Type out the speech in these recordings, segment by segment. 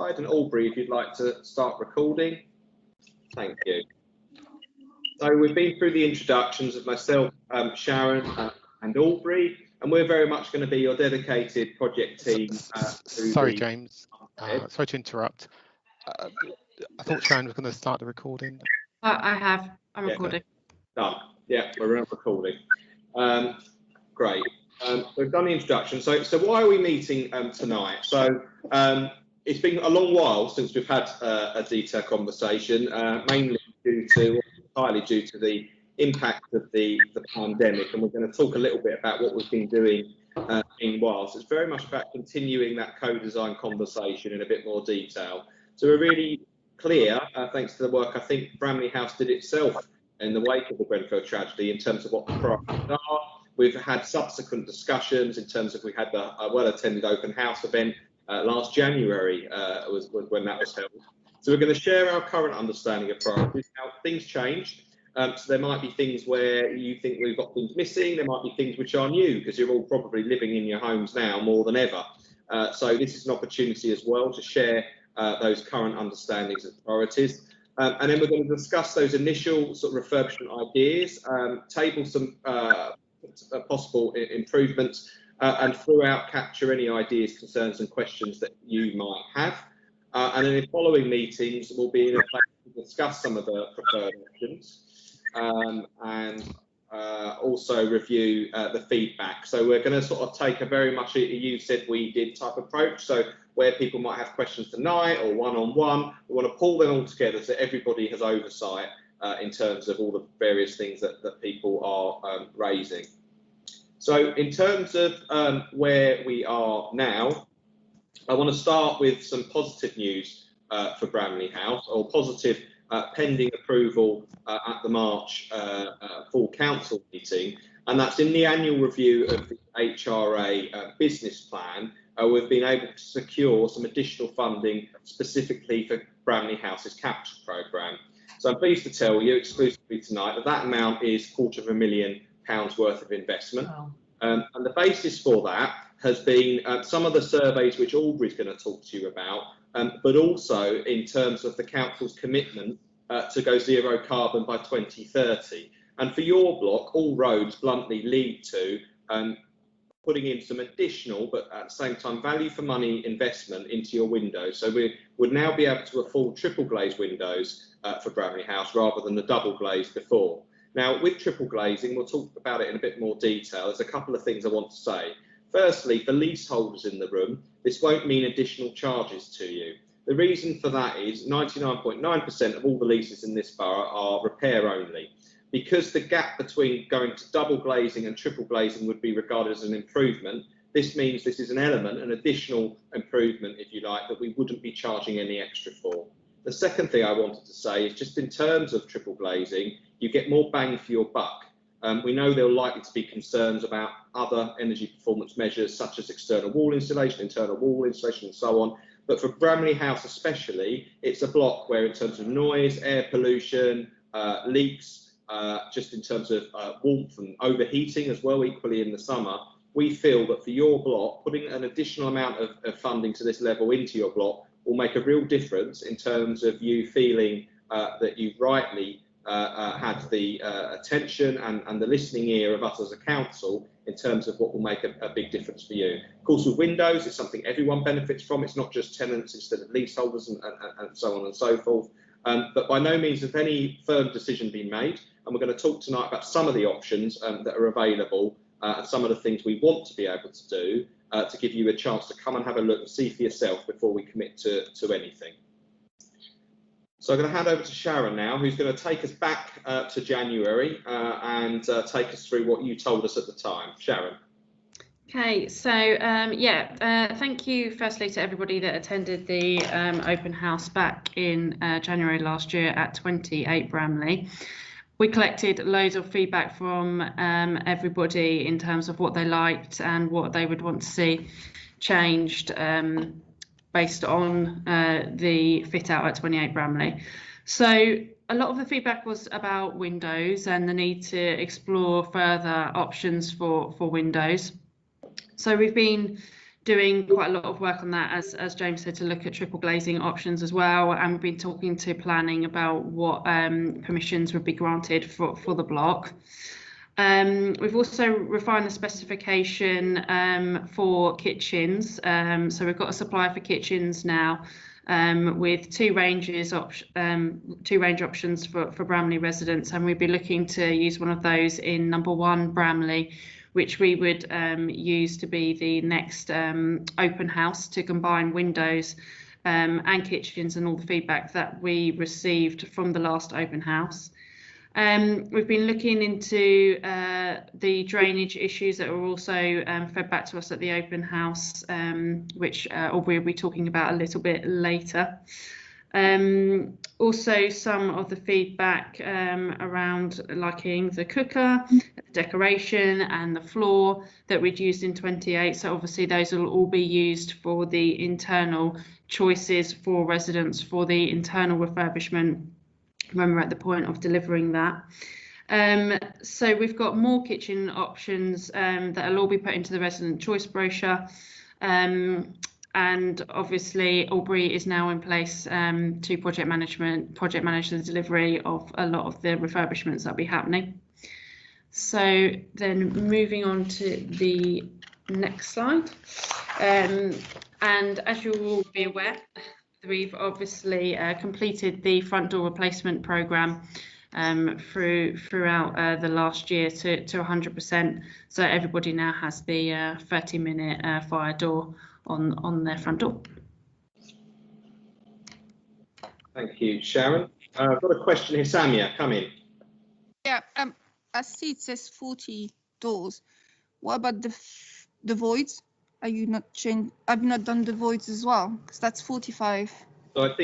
side. And Aubrey, if you'd like to start recording. Thank you. So we've been through the introductions of myself, Sharon and Aubrey, and we're very much going to be your dedicated project team. Sorry, James. Sorry to interrupt. I thought Sharon was going to start the recording. I'm recording. Done. Yeah, we're recording. Great. We've done the introduction. So why are we meeting tonight? So it's been a long while since we've had a detailed conversation, mainly entirely due to the impact of the pandemic, and we're going to talk a little bit about what we've been doing meanwhile. So it's very much about continuing that co-design conversation in a bit more detail. So we're really clear, thanks to the work I think Bramley House did itself in the wake of the Grenfell tragedy, in terms of what the priorities are. We've had subsequent discussions in terms of, we had a well-attended open house event last January, was when that was held. So we're going to share our current understanding of priorities. Now, things change, so there might be things where you think we've got things missing. There might be things which are new, because you're all probably living in your homes now more than ever. So this is an opportunity as well to share those current understandings of priorities. And then we're going to discuss those initial sort of refurbishment ideas, table some possible improvements, and throughout capture any ideas, concerns and questions that you might have. And then in following meetings, we'll be in a place to discuss some of the preferred options, and also review the feedback. So we're going to sort of take a very much a you said we did type approach. So where people might have questions tonight or one-on-one, we want to pull them all together so everybody has oversight in terms of all the various things that people are raising. So in terms of where we are now, I want to start with some positive news for Bramley House, or positive pending approval at the March full council meeting, and that's in the annual review of the HRA business plan. We've been able to secure some additional funding specifically for Bramley House's capital programme. So I'm pleased to tell you exclusively tonight that that amount is £250,000 worth of investment. Wow. And the basis for that has been some of the surveys which Aubrey's going to talk to you about, but also in terms of the council's commitment to go zero carbon by 2030. And for your block, all roads bluntly lead to putting in some additional, but at the same time, value for money investment into your windows. So we would now be able to afford triple glazed windows for Bramley House rather than the double glazed before. Now, with triple glazing, we'll talk about it in a bit more detail. There's a couple of things I want to say. Firstly, for leaseholders in the room, this won't mean additional charges to you. The reason for that is 99.9% of all the leases in this borough are repair only. Because the gap between going to double glazing and triple glazing would be regarded as an improvement, this means this is an element, an additional improvement, if you like, that we wouldn't be charging any extra for. The second thing I wanted to say is just in terms of triple glazing, you get more bang for your buck. We know there are likely to be concerns about other energy performance measures such as external wall insulation, internal wall insulation and so on. But for Bramley House especially, it's a block where in terms of noise, air pollution, leaks, just in terms of warmth and overheating as well, equally in the summer, we feel that for your block, putting an additional amount of funding to this level into your block will make a real difference in terms of you feeling that you've rightly had the attention and the listening ear of us as a council in terms of what will make a big difference for you. Of course, with windows, it's something everyone benefits from. It's not just tenants instead of leaseholders and so on and so forth. But by no means has any firm decision been made. And we're going to talk tonight about some of the options that are available and some of the things we want to be able to do to give you a chance to come and have a look and see for yourself before we commit to anything. So I'm going to hand over to Sharon now, who's going to take us back to January and take us through what you told us at the time. Sharon. Okay, so thank you firstly to everybody that attended the open house back in January last year at 28 Bramley. We collected loads of feedback from everybody in terms of what they liked and what they would want to see changed based on the fit out at 28 Bramley. So a lot of the feedback was about windows and the need to explore further options for windows. So we've been doing quite a lot of work on that, as James said, to look at triple glazing options as well, and we've been talking to planning about what permissions would be granted for the block. We've also refined the specification for kitchens. So we've got a supplier for kitchens now, with two range options for Bramley residents, and we'd be looking to use one of those in number 1 Bramley, which we would use to be the next open house to combine windows and kitchens, and all the feedback that we received from the last open house. We've been looking into the drainage issues that were also fed back to us at the open house, which Aubrey will be talking about a little bit later. Also, some of the feedback around liking the cooker, the decoration and the floor that we'd used in 28. So obviously those will all be used for the internal choices for residents for the internal refurbishment when we're at the point of delivering that. So we've got more kitchen options that will all be put into the resident choice brochure. And obviously Aubrey is now in place to project manage the delivery of a lot of the refurbishments that'll be happening. So then moving on to the next slide. And as you'll all be aware, we've obviously completed the front door replacement programme throughout the last year to 100%. So everybody now has the 30-minute fire door on their front door. Thank you, Sharon. I've got a question here. Samia, come in. Yeah, I see it says 40 doors. What about the voids? Are you not changed? I've not done the voids as well, because that's 45. So I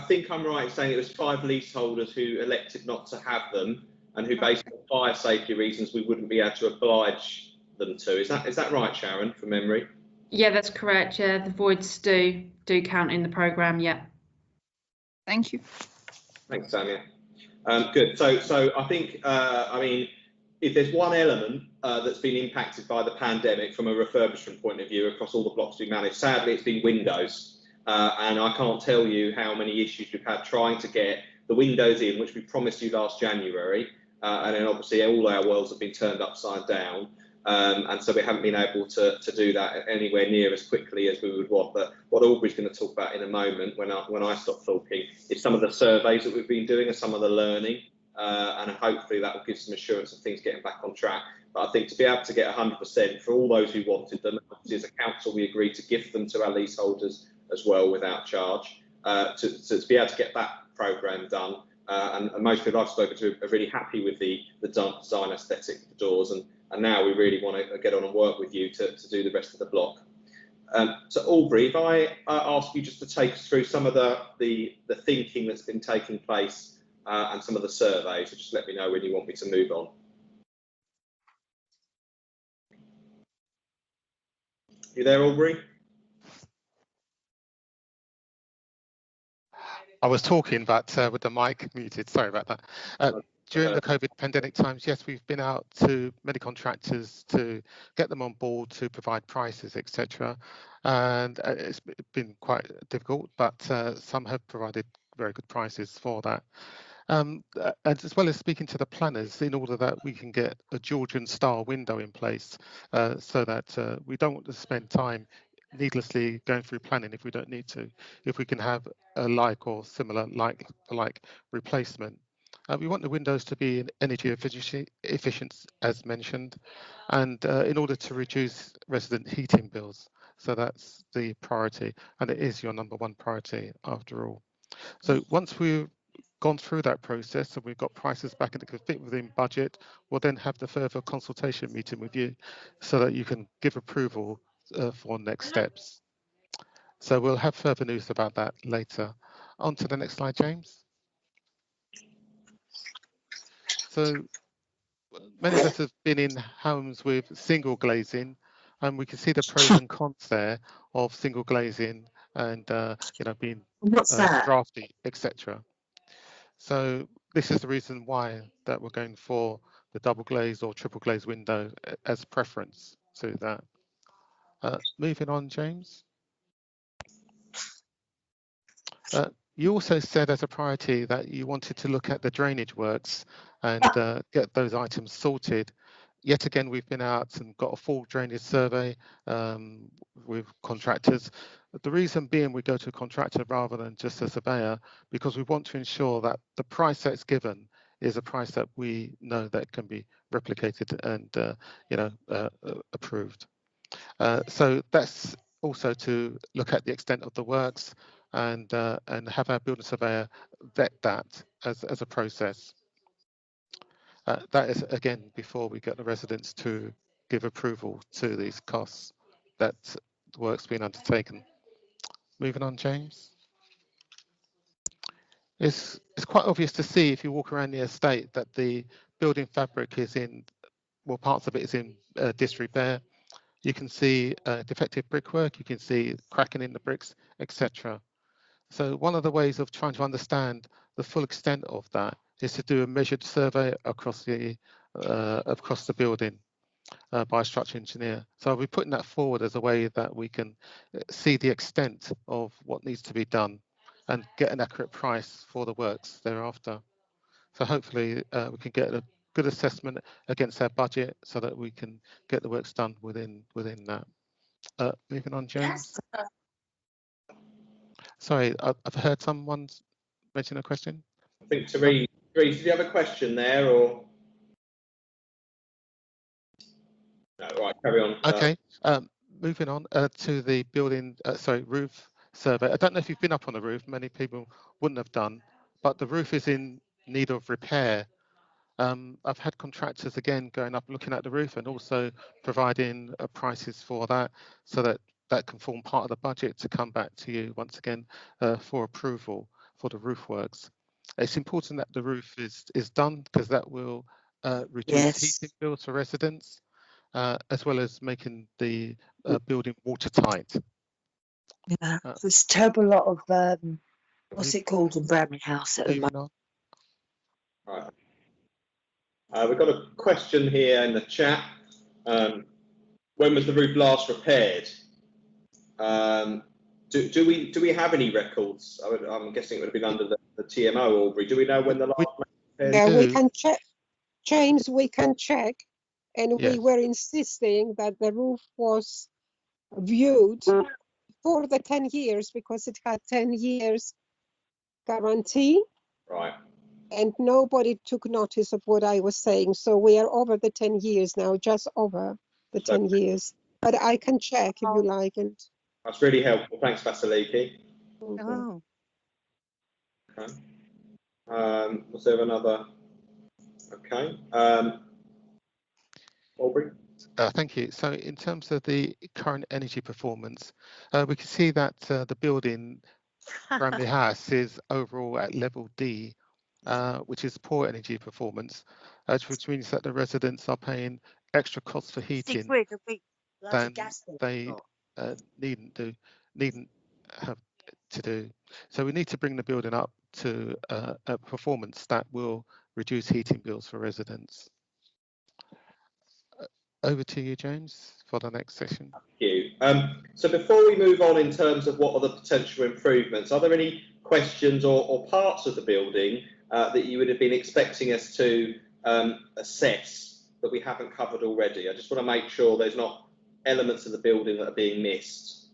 think I'm right in saying it was 5 leaseholders who elected not to have them, and who, based on fire safety reasons, we wouldn't be able to oblige them to. Is that right, Sharon, from memory? Yeah, that's correct. Yeah, the voids do count in the programme. Yeah. Thank you. Thanks, Samia. Good. So I think I mean, if there's one element that's been impacted by the pandemic from a refurbishment point of view across all the blocks we manage, sadly, it's been windows. And I can't tell you how many issues we've had trying to get the windows in, which we promised you last January. And then obviously all our worlds have been turned upside down. And so we haven't been able to do that anywhere near as quickly as we would want. But what Aubrey's going to talk about in a moment, when I stop talking, is some of the surveys that we've been doing and some of the learning. And hopefully that will give some assurance of things getting back on track. But I think to be able to get 100% for all those who wanted them, obviously as a council we agreed to give them to our leaseholders as well without charge, to be able to get that programme done. And most people I've spoken to are really happy with the design aesthetic of the doors, and now we really want to get on and work with you to do the rest of the block. So Aubrey, if I ask you just to take us through some of the thinking that's been taking place and some of the surveys, so just let me know when you want me to move on. You there, Aubrey? I was talking, but with the mic muted. Sorry about that. During the COVID pandemic times, yes, we've been out to many contractors to get them on board to provide prices, etc. And it's been quite difficult, but some have provided very good prices for that. And as well as speaking to the planners in order that we can get a Georgian style window in place, so that we don't want to spend time needlessly going through planning if we don't need to. If we can have a like or similar like replacement. We want the windows to be energy efficient as mentioned, and in order to reduce resident heating bills. So that's the priority, and it is your number 1 priority after all. So once we've gone through that process and we've got prices back and it can fit within budget, we'll then have the further consultation meeting with you so that you can give approval for next steps. So we'll have further news about that later. On to the next slide, James. So many of us have been in homes with single glazing, and we can see the pros and cons there of single glazing and being drafty, etc. So this is the reason why that we're going for the double glazed or triple glazed window as preference to that. Moving on, James. You also said as a priority that you wanted to look at the drainage works and get those items sorted. Yet again, we've been out and got a full drainage survey with contractors. The reason being we go to a contractor rather than just a surveyor, because we want to ensure that the price that's given is a price that we know that can be replicated and approved. So that's also to look at the extent of the works and have our building surveyor vet that as a process. That is again before we get the residents to give approval to these costs that the work's been undertaken. Moving on, James. It's quite obvious to see if you walk around the estate that the building fabric is in, well, parts of it is in disrepair. You can see defective brickwork, you can see cracking in the bricks, etc. So one of the ways of trying to understand the full extent of that is to do a measured survey across the building by a structural engineer. So I'll be putting that forward as a way that we can see the extent of what needs to be done and get an accurate price for the works thereafter. So hopefully we can get a good assessment against our budget so that we can get the works done within that. Moving on, James. Yes. Sorry, I've heard someone mention a question. I think Therese, did you have a question there or? No, right, carry on. Okay, moving on to the building, roof survey. I don't know if you've been up on the roof, many people wouldn't have done, but the roof is in need of repair. I've had contractors again going up looking at the roof and also providing prices for that so that can form part of the budget to come back to you once again for approval for the roof works. It's important that the roof is done because that will reduce heating bills for residents as well as making the building watertight. Yeah, there's a terrible lot of what's it called in Bramley House at the moment. Right. We've got a question here in the chat. When was the roof last repaired? Do we have any records? I'm guessing it would have been under the TMO, Aubrey. Do we know when the last repaired? Yeah, we can check. James, we can check. And Yes. We were insisting that the roof was viewed for the 10 years because it had 10 years guarantee. Right. And nobody took notice of what I was saying. So we are over the 10 years now, just over the 10 years. But I can check if you like. And that's really helpful. Thanks, Vasiliki. Oh. Okay. Was there another? Okay. Aubrey? Thank you. So in terms of the current energy performance, we can see that the building, Bramley House, is overall at level D, which is poor energy performance, which means that the residents are paying extra costs for heating than they needn't have to do. So we need to bring the building up to a performance that will reduce heating bills for residents. Over to you, James, for the next session. Thank you. So before we move on in terms of what are the potential improvements, are there any questions or parts of the building that you would have been expecting us to assess that we haven't covered already? I just want to make sure there's not elements of the building that are being missed.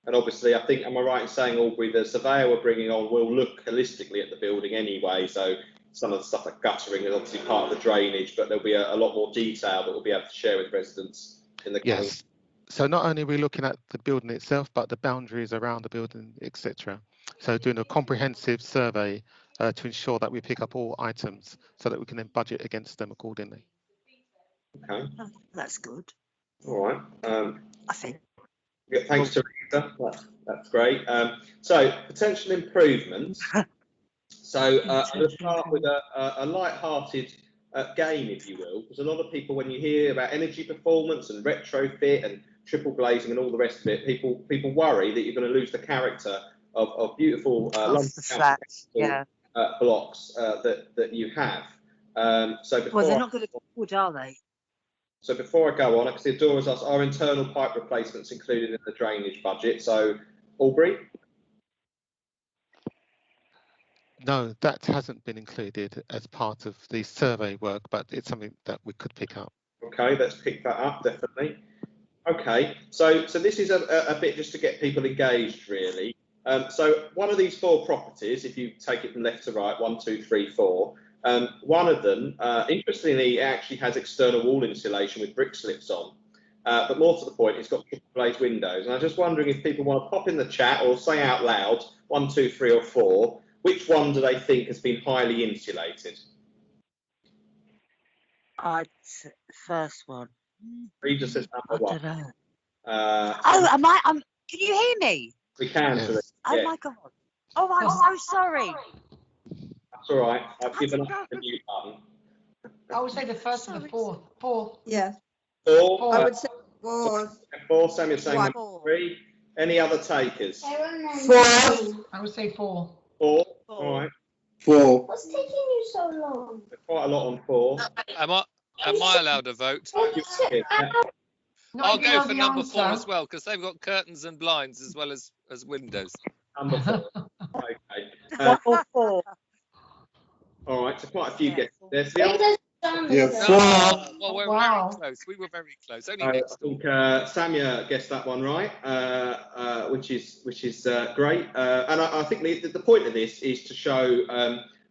And obviously, I think, am I right in saying, Aubrey, the surveyor we're bringing on will look holistically at the building anyway, so some of the stuff like guttering is obviously part of the drainage, but there'll be a lot more detail that we'll be able to share with residents in the coming. Yes. So not only are we looking at the building itself, but the boundaries around the building, etc. So doing a comprehensive survey to ensure that we pick up all items so that we can then budget against them accordingly. Okay. Oh, that's good. All right. I think. Yeah, thanks, Teresa. That's great. So potential improvements. So let's start with a light-hearted game, if you will, because a lot of people, when you hear about energy performance and retrofit and triple glazing and all the rest of it, people worry that you're going to lose the character of beautiful London flats, blocks that you have. So before, well, they're not going to be good, are they? So before I go on, I can see Dora's asked, are internal pipe replacements included in the drainage budget? So, Aubrey? No, that hasn't been included as part of the survey work, but it's something that we could pick up. Okay, let's pick that up, definitely. Okay, so this is a bit just to get people engaged, really. So one of these 4 properties, if you take it from left to right, 1, 2, 3, 4, one of them, interestingly, actually has external wall insulation with brick slips on. But more to the point, it's got triple glazed windows. And I'm just wondering if people want to pop in the chat or say out loud, 1, 2, 3 or 4, which one do they think has been highly insulated? First one. Regis says number 1. I don't know. Oh, can you hear me? We can. Yes. Yeah. Oh my God. Oh, I'm so sorry. That's all right. I've given up the mute button. I would say the first and the fourth. 4. Yeah, 4. I would say 4. 4. Samuel's saying One. number 3. Any other takers? 4. I would say 4. 4. All right. 4. What's taking you so long? Quite a lot on 4. Am I allowed to vote? Not I'll if you go know for the number 4 answer. as well, because they've got curtains and blinds as well as windows. Number 4. Okay. 1 or 4. All right. So quite a few Yeah, guesses. 4. There's the other. Yeah, 4. Well, we're Wow. very close. We were very close. Only I next door. think Samia guessed that one right, which is great. And I think the point of this is to show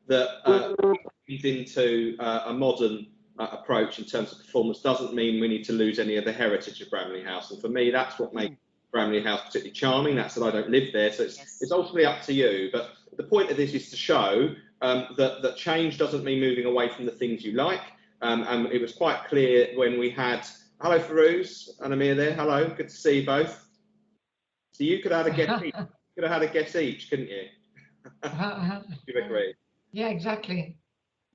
that he's into a modern approach in terms of performance doesn't mean we need to lose any of the heritage of Bramley House. And for me, that's what makes Bramley House particularly charming. That's that I don't live there, so it's ultimately up to you. But the point of this is to show that change doesn't mean moving away from the things you like. And it was quite clear when we had, hello Farouz and Amir there, hello, good to see you both. So you could have had a guess each, couldn't you? You agree? Yeah, exactly.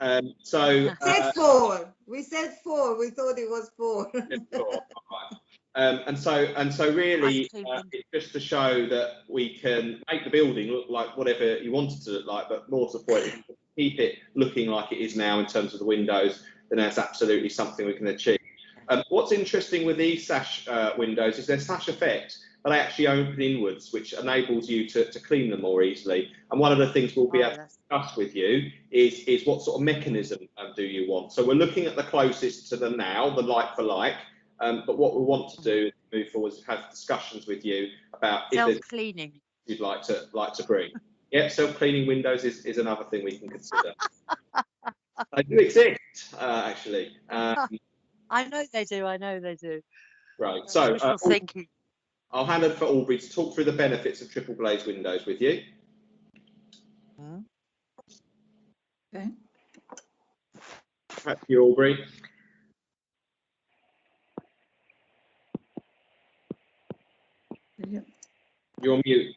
We said 4. We said 4. We thought it was 4. And so really, it's just to show that we can make the building look like whatever you want it to look like, but more to the point, if you keep it looking like it is now in terms of the windows, then that's absolutely something we can achieve. What's interesting with these sash windows is their sash effect, but they actually open inwards, which enables you to clean them more easily. And one of the things we'll be able to discuss with you is what sort of mechanism do you want. So we're looking at the closest to the now, the like for like, but what we want to do move forward is have discussions with you about Self-cleaning. you'd like to bring. Yeah, self-cleaning windows is another thing we can consider. They do exist, actually. I know they do. I know they do. Right. So Thinking. I'll hand over for Aubrey to talk through the benefits of triple glazed windows with you. Okay. Back to you, Aubrey. Yeah. You're on mute.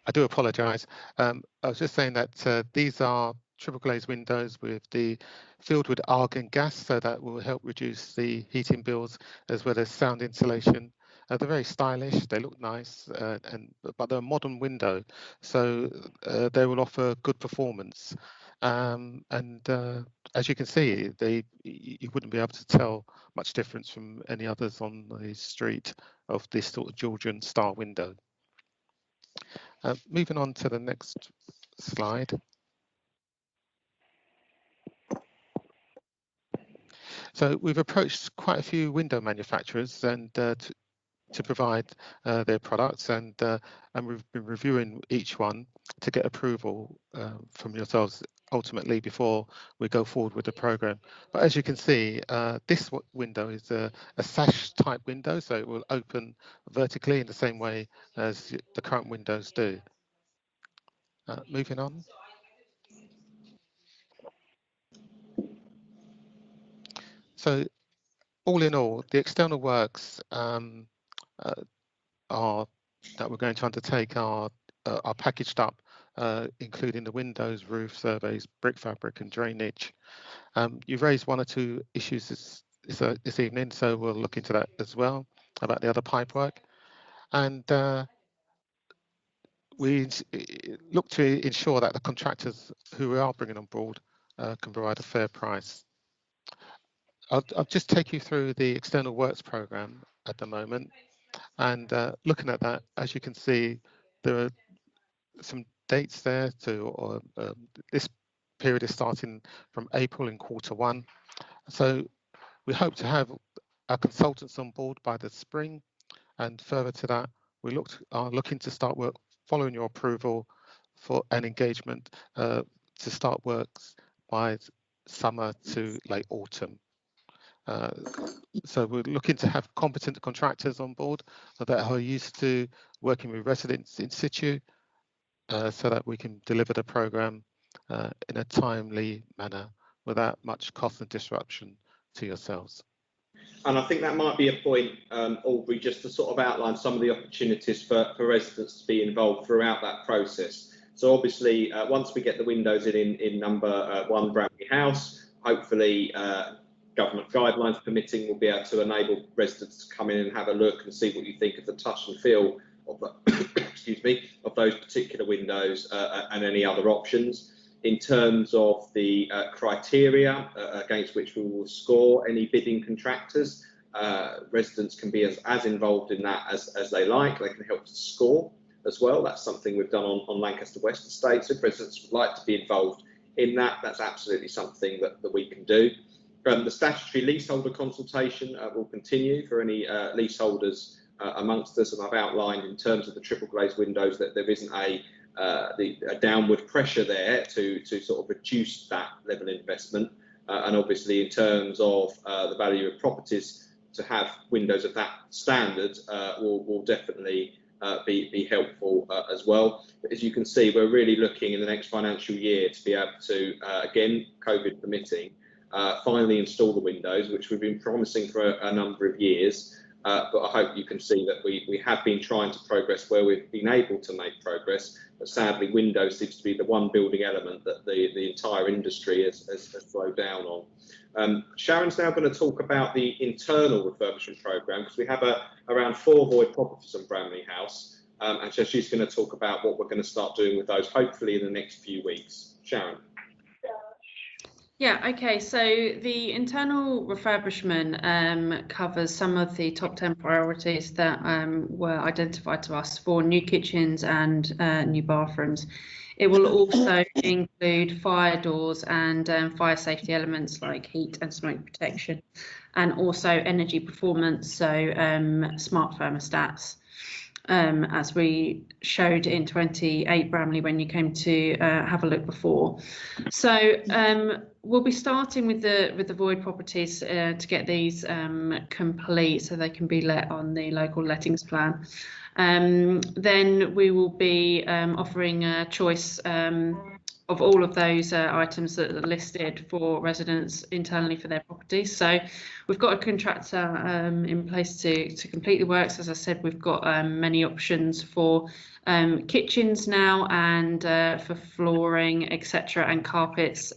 I do apologise. I was just saying that these are triple glazed windows with the filled with argon gas, so that will help reduce the heating bills as well as sound insulation. They're very stylish, they look nice, but they're a modern window, so they will offer good performance. As you can see, you wouldn't be able to tell much difference from any others on the street of this sort of Georgian style window. Moving on to the next slide. So we've approached quite a few window manufacturers and to provide their products, and we've been reviewing each one to get approval from yourselves ultimately before we go forward with the program. But as you can see, this window is a sash type window, so it will open vertically in the same way as the current windows do. Moving on. So all in all, the external works that we're going to undertake are packaged up, including the windows, roof surveys, brick fabric and drainage. You've raised 1 or 2 issues this evening, so we'll look into that as well, about the other pipework. And we look to ensure that the contractors who we are bringing on board can provide a fair price. I'll just take you through the external works program at the moment, and looking at that, as you can see, there are some dates there this period is starting from April in Q1. So we hope to have our consultants on board by the spring, and further to that, we are looking to start work following your approval for an engagement to start works by summer to late autumn. So we're looking to have competent contractors on board that are used to working with residents in situ, so that we can deliver the programme in a timely manner without much cost and disruption to yourselves. And I think that might be a point, Aubrey, just to sort of outline some of the opportunities for residents to be involved throughout that process. So obviously, once we get the windows in number 1 Bramley House, hopefully government guidelines permitting, we'll be able to enable residents to come in and have a look and see what you think of the touch and feel of the, excuse me, of those particular windows and any other options. In terms of the criteria against which we will score any bidding contractors, residents can be as involved in that as they like. They can help to score as well. That's something we've done on Lancaster West Estate. So if residents would like to be involved in that, that's absolutely something that we can do. The statutory leaseholder consultation will continue for any leaseholders amongst us, and I've outlined in terms of the triple glazed windows that there isn't a downward pressure there to sort of reduce that level of investment, and obviously in terms of the value of properties, to have windows of that standard will definitely be helpful as well. But as you can see, we're really looking in the next financial year to be able to, again, COVID permitting, finally install the windows, which we've been promising for a number of years. But I hope you can see that we have been trying to progress where we've been able to make progress, but sadly Windows seems to be the one building element that the entire industry has slowed down on. Sharon's now going to talk about the internal refurbishment programme, because we have around 4 void properties on Bramley House, and so she's going to talk about what we're going to start doing with those, hopefully in the next few weeks. Sharon. Yeah, okay, so the internal refurbishment covers some of the top 10 priorities that were identified to us for new kitchens and new bathrooms. It will also include fire doors and fire safety elements like heat and smoke protection, and also energy performance, so smart thermostats, as we showed in 28 Bramley when you came to have a look before. So we'll be starting with the void properties to get these complete so they can be let on the local lettings plan. Then we will be offering a choice of all of those items that are listed for residents internally for their properties. So we've got a contractor in place to complete the works. As I said, we've got many options for kitchens now, and for flooring, etc., and carpets,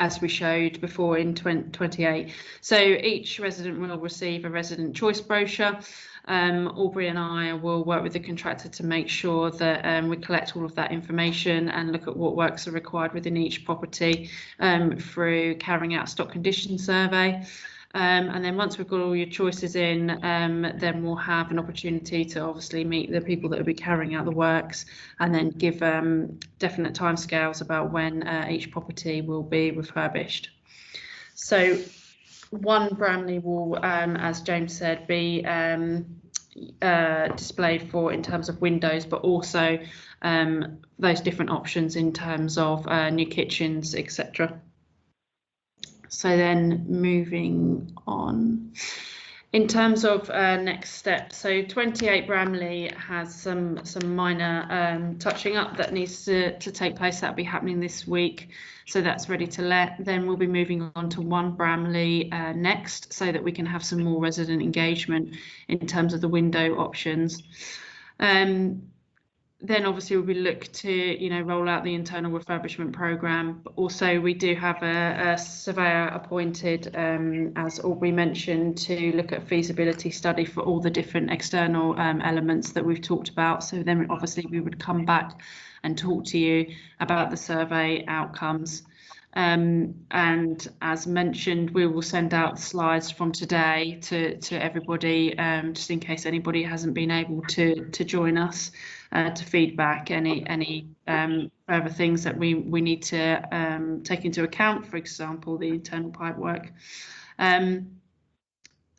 as we showed before in 28. So each resident will receive a resident choice brochure. Aubrey and I will work with the contractor to make sure that we collect all of that information and look at what works are required within each property through carrying out a stock condition survey. And then once we've got all your choices in, then we'll have an opportunity to obviously meet the people that will be carrying out the works, and then give definite timescales about when each property will be refurbished. So 1 Bramley will, as James said, be displayed for in terms of windows, but also those different options in terms of new kitchens, etc. So then moving on, in terms of next steps, so 28 Bramley has some minor touching up that needs to take place. That'll be happening this week, so that's ready to let. Then we'll be moving on to 1 Bramley next, so that we can have some more resident engagement in terms of the window options. Then obviously we look to roll out the internal refurbishment programme, but also we do have a surveyor appointed, as Aubrey mentioned, to look at feasibility study for all the different external elements that we've talked about. So then obviously we would come back and talk to you about the survey outcomes. And as mentioned, we will send out the slides from today to everybody, just in case anybody hasn't been able to join us, to feedback any further things that we need to take into account, for example, the internal pipe work.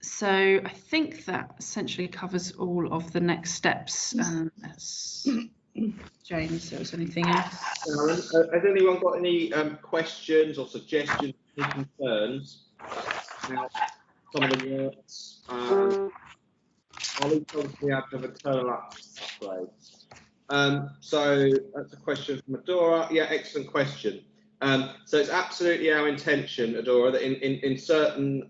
So I think that essentially covers all of the next steps. James, there was anything else? Has anyone got any questions or suggestions, any concerns about some of the works? I'll leave obviously out of a total upgrade. So that's a question from Adora. Yeah, excellent question. So it's absolutely our intention, Adora, that in certain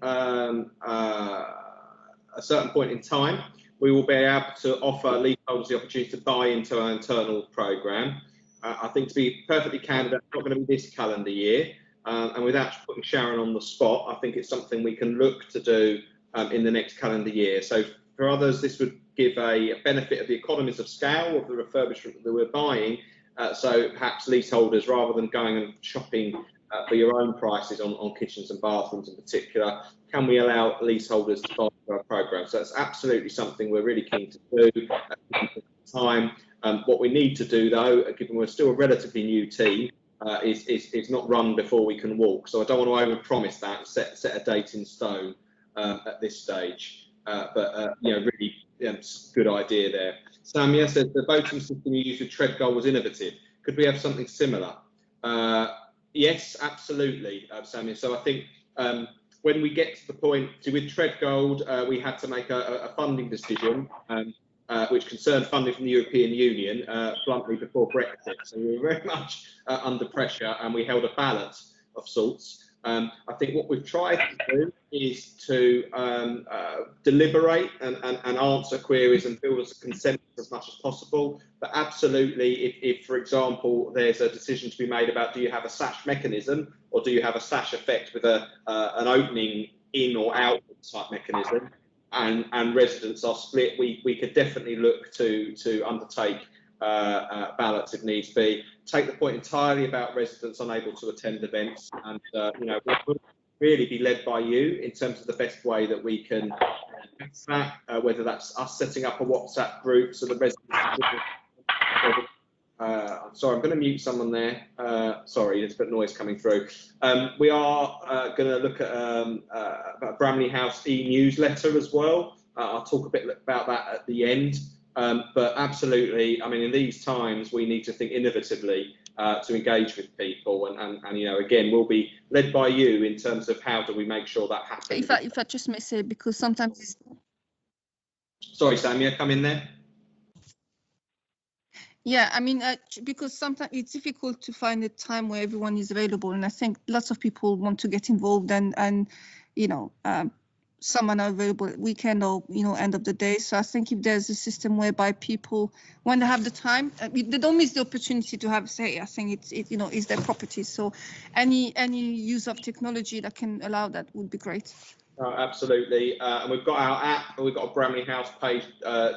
a certain point in time, we will be able to offer leaseholders the opportunity to buy into our internal programme. I think, to be perfectly candid, that's not going to be this calendar year. And without putting Sharon on the spot, I think it's something we can look to do in the next calendar year. So for others, this would give a benefit of the economies of scale of the refurbishment that we're buying. So perhaps leaseholders, rather than going and shopping for your own prices on kitchens and bathrooms in particular, can we allow leaseholders to buy our programme? So that's absolutely something we're really keen to do at the time. What we need to do, though, given we're still a relatively new team, is not run before we can walk. So I don't want to overpromise that and set a date in stone at this stage. But really good idea there. Samia says the voting system you used with Treadgold was innovative. Could we have something similar? Yes, absolutely, Samia. So I think when we get to the point, with Treadgold, we had to make a funding decision, which concerned funding from the European Union, bluntly, before Brexit. So we were very much under pressure, and we held a ballot of sorts. I think what we've tried to do is to deliberate and answer queries and build us a consensus as much as possible. But absolutely, if for example, there's a decision to be made about, do you have a sash mechanism or do you have a sash effect with an opening in or out type mechanism, and residents are split, we could definitely look to undertake ballots if needs be. Take the point entirely about residents unable to attend events, and we'll really be led by you in terms of the best way that we can fix that, whether that's us setting up a WhatsApp group so the residents. I'm sorry, I'm going to mute someone there. Sorry, there's a bit of noise coming through. We are going to look at Bramley House e-newsletter as well. I'll talk a bit about that at the end. But absolutely, I mean, in these times, we need to think innovatively to engage with people. And again, we'll be led by you in terms of how do we make sure that happens. If I just may say, because sometimes it's... Sorry, Samia, come in there. Yeah, I mean, because sometimes it's difficult to find a time where everyone is available. And I think lots of people want to get involved and some are not available at weekend or end of the day. So I think if there's a system whereby people, when they have the time, they don't miss the opportunity to have say. I think it's their property. So any use of technology that can allow that would be great. Absolutely, and we've got our app, and we've got a Bramley House page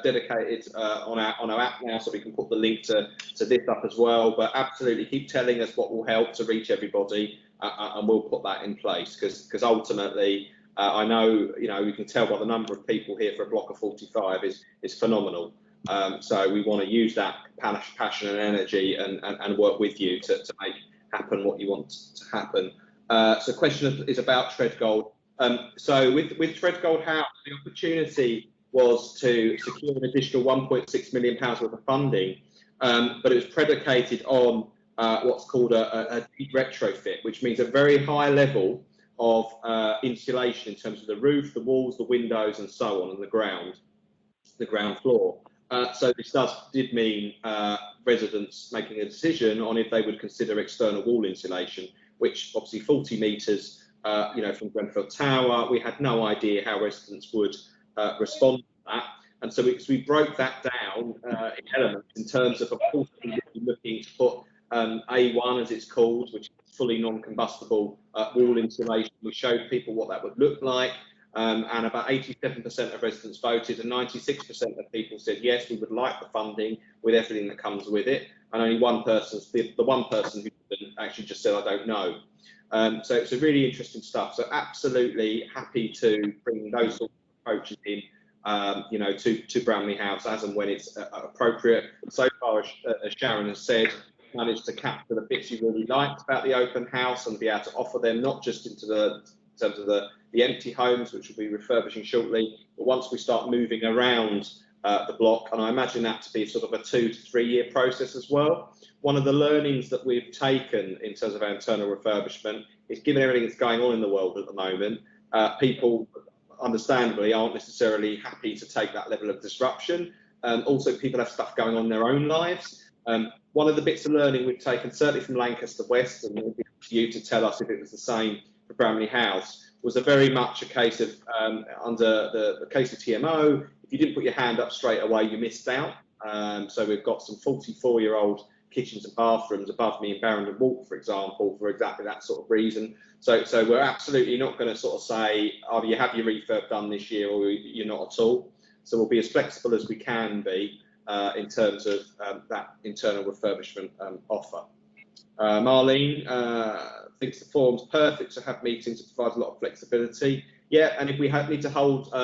dedicated on our app now, so we can put the link to this up as well. But absolutely, keep telling us what will help to reach everybody, and we'll put that in place, because ultimately, I know we can tell by the number of people here for a block of 45 is phenomenal. So we want to use that passion and energy and work with you to make happen what you want to happen. So the question is about Treadgold. So with Treadgold House, the opportunity was to secure an additional £1.6 million worth of funding, but it was predicated on what's called a deep retrofit, which means a very high level of insulation in terms of the roof, the walls, the windows, and so on, and the ground floor. So this did mean residents making a decision on if they would consider external wall insulation, which obviously 40 metres from Grenfell Tower, we had no idea how residents would respond to that. And so we broke that down in elements in terms of course, we would be looking to put A1, as it's called, which is fully non-combustible wall insulation. We showed people what that would look like, and about 87% of residents voted, and 96% of people said, yes, we would like the funding with everything that comes with it. And only one person, the one person who respondent actually just said, I don't know. So it's a really interesting stuff. So absolutely happy to bring those sort of approaches in, you know, to Bramley House as and when it's appropriate. So far, as Sharon has said, managed to capture the bits you really liked about the open house and be able to offer them not just in terms of the empty homes, which we'll be refurbishing shortly, but once we start moving around the block, and I imagine that to be sort of a 2 to 3 year process as well. One of the learnings that we've taken in terms of our internal refurbishment is, given everything that's going on in the world at the moment, people understandably aren't necessarily happy to take that level of disruption. Also, people have stuff going on in their own lives. One of the bits of learning we've taken, certainly from Lancaster West, and it'll be up to you to tell us if it was the same for Bramley House, was very much a case of, under the case of TMO, if you didn't put your hand up straight away, you missed out. So we've got some 44-year-old kitchens and bathrooms above me in Barrington Walk, for example, for exactly that sort of reason. So we're absolutely not going to sort of say, either you have your refurb done this year or you're not at all. So we'll be as flexible as we can be in terms of that internal refurbishment offer. Marlene thinks the forum's perfect to have meetings to provide a lot of flexibility. Yeah, and if we need to hold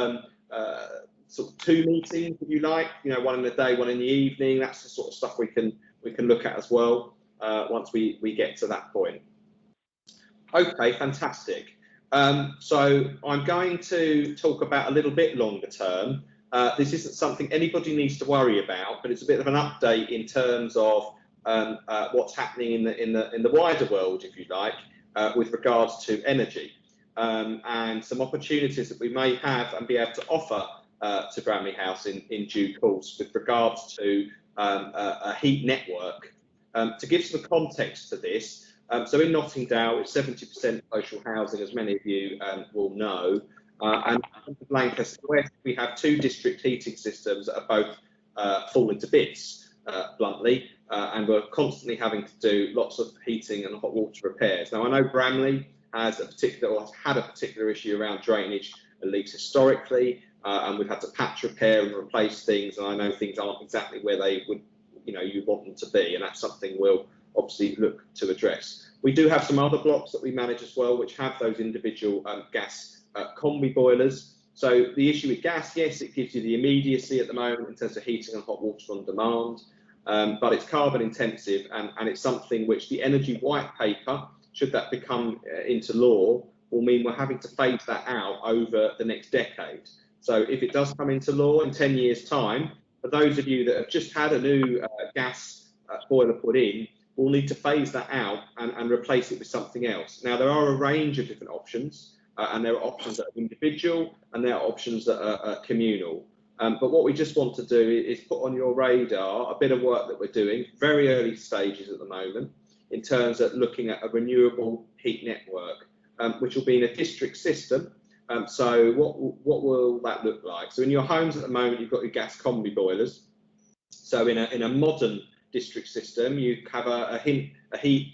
sort of 2 meetings, if you like, you know, one in the day, one in the evening, that's the sort of stuff we can look at as well once we get to that point. Okay, fantastic. So I'm going to talk about a little bit longer term. This isn't something anybody needs to worry about, but it's a bit of an update in terms of what's happening in the wider world, if you like, with regards to energy and some opportunities that we may have and be able to offer to Bramley House in due course with regards to a heat network. To give some context to this, so in Nottingdale, it's 70% social housing, as many of you will know. And in Lancaster West, we have 2 district heating systems that are both falling to bits, bluntly, and we're constantly having to do lots of heating and hot water repairs. Now, I know Bramley has had a particular issue around drainage and leaks historically, and we've had to patch repair and replace things, and I know things aren't exactly where they would, you know, you want them to be, and that's something we'll obviously look to address. We do have some other blocks that we manage as well, which have those individual gas combi boilers. So the issue with gas, yes, it gives you the immediacy at the moment in terms of heating and hot water on demand, but it's carbon intensive, and it's something which the energy white paper, should that become into law, will mean we're having to phase that out over the next decade. So if it does come into law in 10 years' time, for those of you that have just had a new gas boiler put in, we'll need to phase that out and replace it with something else. Now, there are a range of different options, and there are options that are individual, and there are options that are communal. But what we just want to do is put on your radar a bit of work that we're doing, very early stages at the moment, in terms of looking at a renewable heat network, which will be in a district system. So what will that look like? So in your homes at the moment, you've got your gas combi boilers. So in a modern district system, you have a heat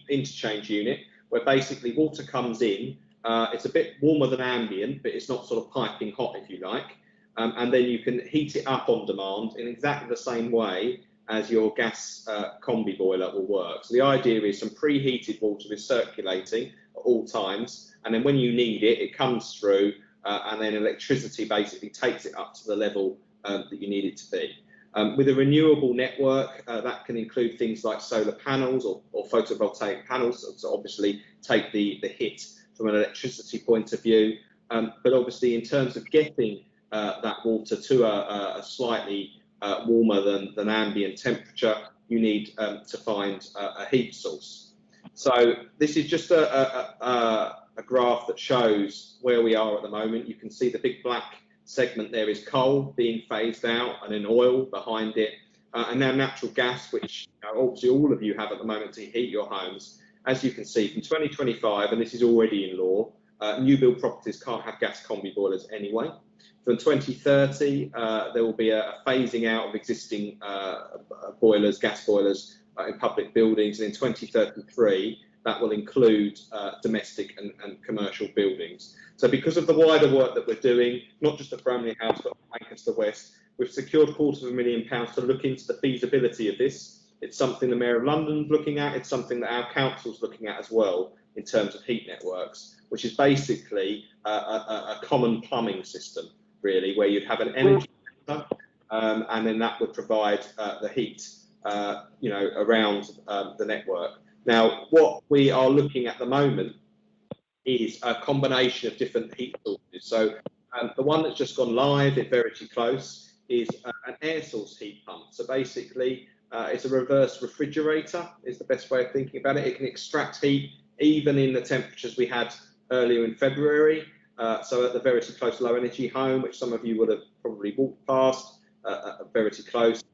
interchange unit where basically water comes in. It's a bit warmer than ambient, but it's not sort of piping hot, if you like. And then you can heat it up on demand in exactly the same way as your gas combi boiler will work. So the idea is some preheated water is circulating at all times, and then when you need it, it comes through, and then electricity basically takes it up to the level that you need it to be. With a renewable network, that can include things like solar panels or photovoltaic panels, so obviously take the hit from an electricity point of view. But obviously in terms of getting that water to a slightly warmer than ambient temperature, you need to find a heat source. So this is just a graph that shows where we are at the moment. You can see the big black segment there is coal being phased out, and then oil behind it, and now natural gas, which obviously all of you have at the moment to heat your homes. As you can see, from 2025, and this is already in law, new build properties can't have gas combi boilers anyway. From 2030, there will be a phasing out of existing boilers, gas boilers in public buildings, and in 2033, that will include domestic and commercial buildings. So because of the wider work that we're doing, not just at Bramley House, but at Lancaster West, we've secured £250,000 to look into the feasibility of this. It It's something the Mayor of London's looking at. It's something that our council's looking at as well in terms of heat networks, which is basically a common plumbing system, really, where you'd have an energy center, and then that would provide the heat, around the network. Now, what we are looking at the moment is a combination of different heat sources. So the one that's just gone live at Verity Close is an air source heat pump. So basically, it's a reverse refrigerator, is the best way of thinking about it. It can extract heat even in the temperatures we had earlier in February. So at the Verity Close low energy home, which some of you would have probably walked past, at Verity Close,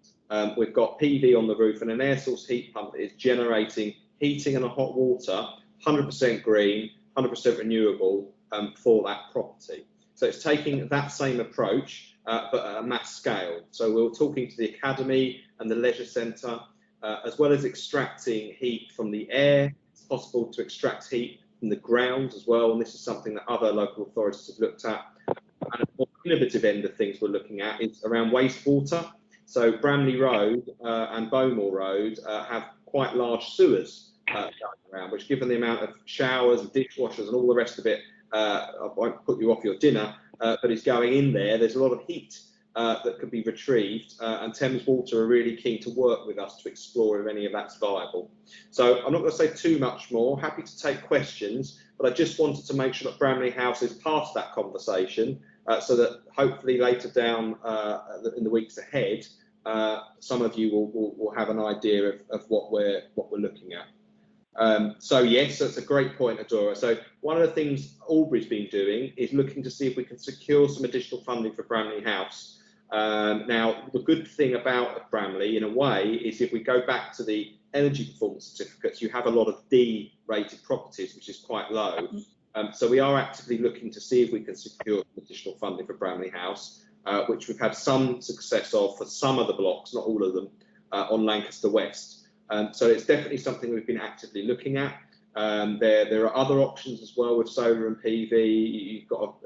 we've got PV on the roof and an air source heat pump that is generating heating and hot water, 100% green, 100% renewable, for that property. So it's taking that same approach, but at a mass scale. So we were talking to the Academy and the Leisure Centre, as well as extracting heat from the air. It's possible to extract heat from the ground as well, and this is something that other local authorities have looked at. And a more innovative end of things we're looking at is around wastewater. So Bramley Road and Bowmore Road have quite large sewers going around, which, given the amount of showers and dishwashers and all the rest of it, I won't put you off your dinner, but is going in there. There's a lot of heat that could be retrieved, and Thames Water are really keen to work with us to explore if any of that's viable. So I'm not going to say too much more. Happy to take questions, but I just wanted to make sure that Bramley House is part of that conversation, so that hopefully later down in the weeks ahead, some of you will have an idea of what we're looking at. So yes, that's a great point, Adora. So one of the things Albury's been doing is looking to see if we can secure some additional funding for Bramley House. Now, the good thing about Bramley, in a way, is if we go back to the energy performance certificates, you have a lot of D-rated properties, which is quite low. So we are actively looking to see if we can secure additional funding for Bramley House, which we've had some success of for some of the blocks, not all of them, on Lancaster West. So it's definitely something we've been actively looking at. There are other options as well with solar and PV. You've got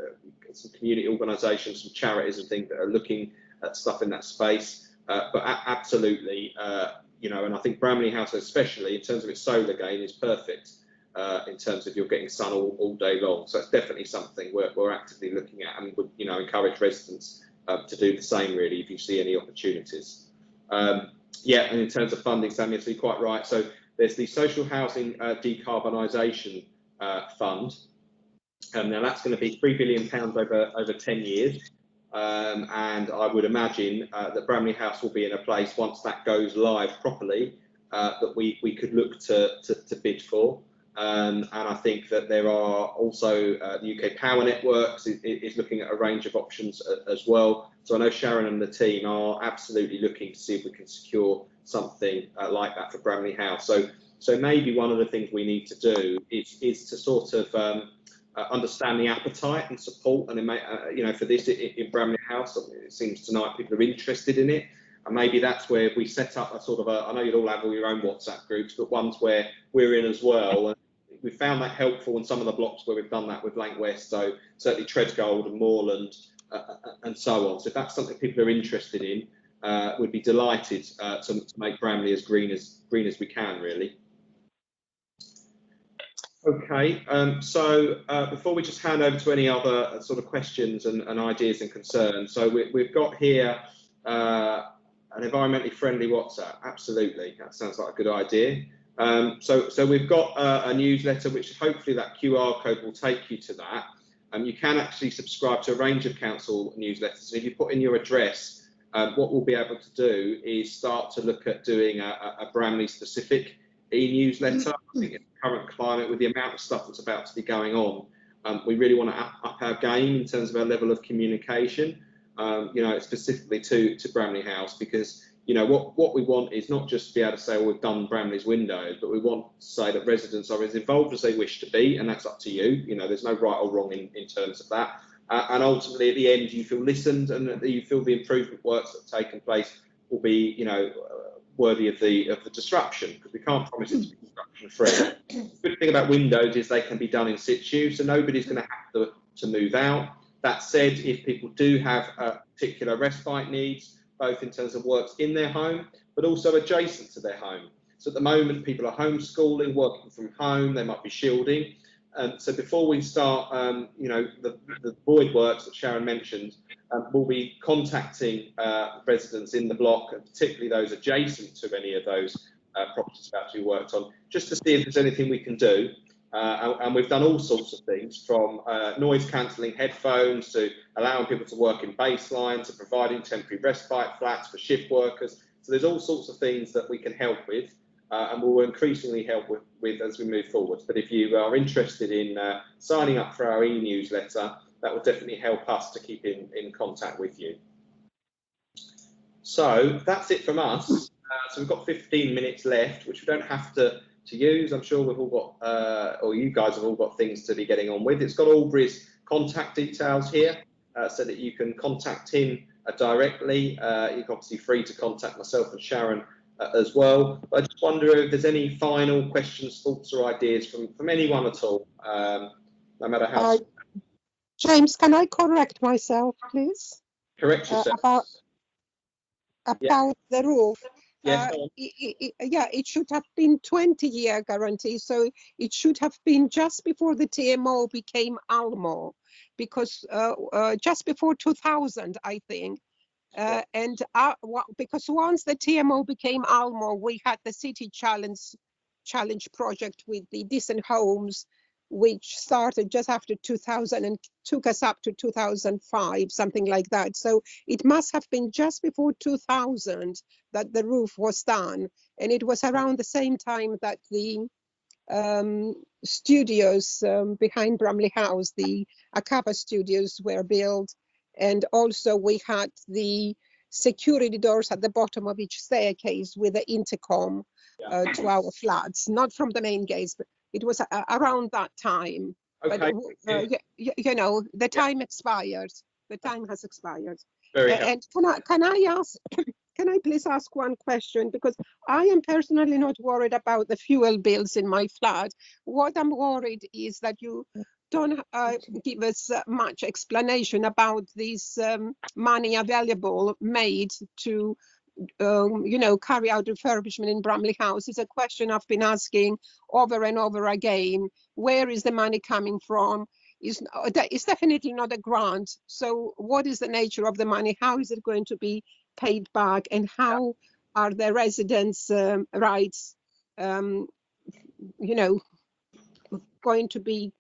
some community organisations, some charities and things that are looking at stuff in that space. But absolutely, and I think Bramley House, especially in terms of its solar gain, is perfect in terms of you're getting sun all day long. So it's definitely something we're actively looking at, and would encourage residents to do the same, really, if you see any opportunities. Yeah, and in terms of funding, Sam, you're quite right. So there's the Social Housing Decarbonisation Fund. Now that's going to be £3 billion over 10 years. And I would imagine that Bramley House will be in a place, once that goes live properly, that we could look to bid for. And I think that there are also the UK Power Networks is looking at a range of options as well. So I know Sharon and the team are absolutely looking to see if we can secure something like that for Bramley House. So maybe one of the things we need to do is to sort of understand the appetite and support, and for this in Bramley House. It seems tonight people are interested in it. And maybe that's where we set up a sort of I know you'd all have all your own WhatsApp groups, but ones where we're in as well. And we found that helpful in some of the blocks where we've done that with Lanc West. So certainly Treadgold and Moorland and so on. So if that's something people are interested in, we'd be delighted to make Bramley as green as we can, really. Okay, so before we just hand over to any other sort of questions and ideas and concerns, so we've got here an environmentally friendly WhatsApp. Absolutely, that sounds like a good idea. So we've got a newsletter, which hopefully that QR code will take you to that. You can actually subscribe to a range of council newsletters. And if you put in your address, what we'll be able to do is start to look at doing a Bramley specific e-newsletter. I think in the current climate, with the amount of stuff that's about to be going on, we really want to up our game in terms of our level of communication, specifically to Bramley House, because what we want is not just to be able to say, well, we've done Bramley's windows, but we want to say that residents are as involved as they wish to be, and that's up to you. There's no right or wrong in terms of that. And ultimately, at the end, you feel listened, and that you feel the improvement works that have taken place will be, worthy of the disruption, because we can't promise it to be disruption free. The good thing about windows is they can be done in situ, so nobody's going to have to move out. That said, if people do have particular respite needs, both in terms of works in their home, but but also adjacent to their home. So at the moment, people are homeschooling, working from home, they might be shielding. So before we start, you know, the void works that Sharon mentioned, we'll be contacting residents in the block, and particularly those adjacent to any of those properties about to be worked on, just to see if there's anything we can do. And we've done all sorts of things, from noise cancelling headphones to allowing people to work in baseline, to providing temporary respite flats for shift workers. So there's all sorts of things that we can help with, and we'll increasingly help with as we move forward. But if you are interested in signing up for our e-newsletter, that will definitely help us to keep in contact with you. So that's it from us. So we've got 15 minutes left, which we don't have to use. I'm sure we've all got, or you guys have all got things to be getting on with. It's got Aubrey's contact details here, so that you can contact him directly. You're obviously free to contact myself and Sharon as well. But I just wonder if there's any final questions, thoughts or ideas from anyone at all, no matter how... James, can I correct myself, please? Correct yourself. About the roof. Yes, yeah, it should have been 20-year guarantee, so it should have been just before the TMO became Almo, because just before 2000, I think. Because once the TMO became Almo, we had the City Challenge project with the decent homes, which started just after 2000 and took us up to 2005, something like that. So it must have been just before 2000 that the roof was done. And it was around the same time that the studios behind Bramley House, the Akava studios, were built. And also we had the security doors at the bottom of each staircase with the intercom to our flats, not from the main gates, but it was around that time. Okay. But you know, the time expired. The time has expired. And can I ask? Can I please ask one question? Because I am personally not worried about the fuel bills in my flat. What I'm worried is that you don't give us much explanation about this money available made to you know, carry out refurbishment in Bramley House. It's a question I've been asking over and over again. Where is the money coming from? It's definitely not a grant. So what is the nature of the money? How is it going to be paid back? And how are the residents' rights, you know, going to be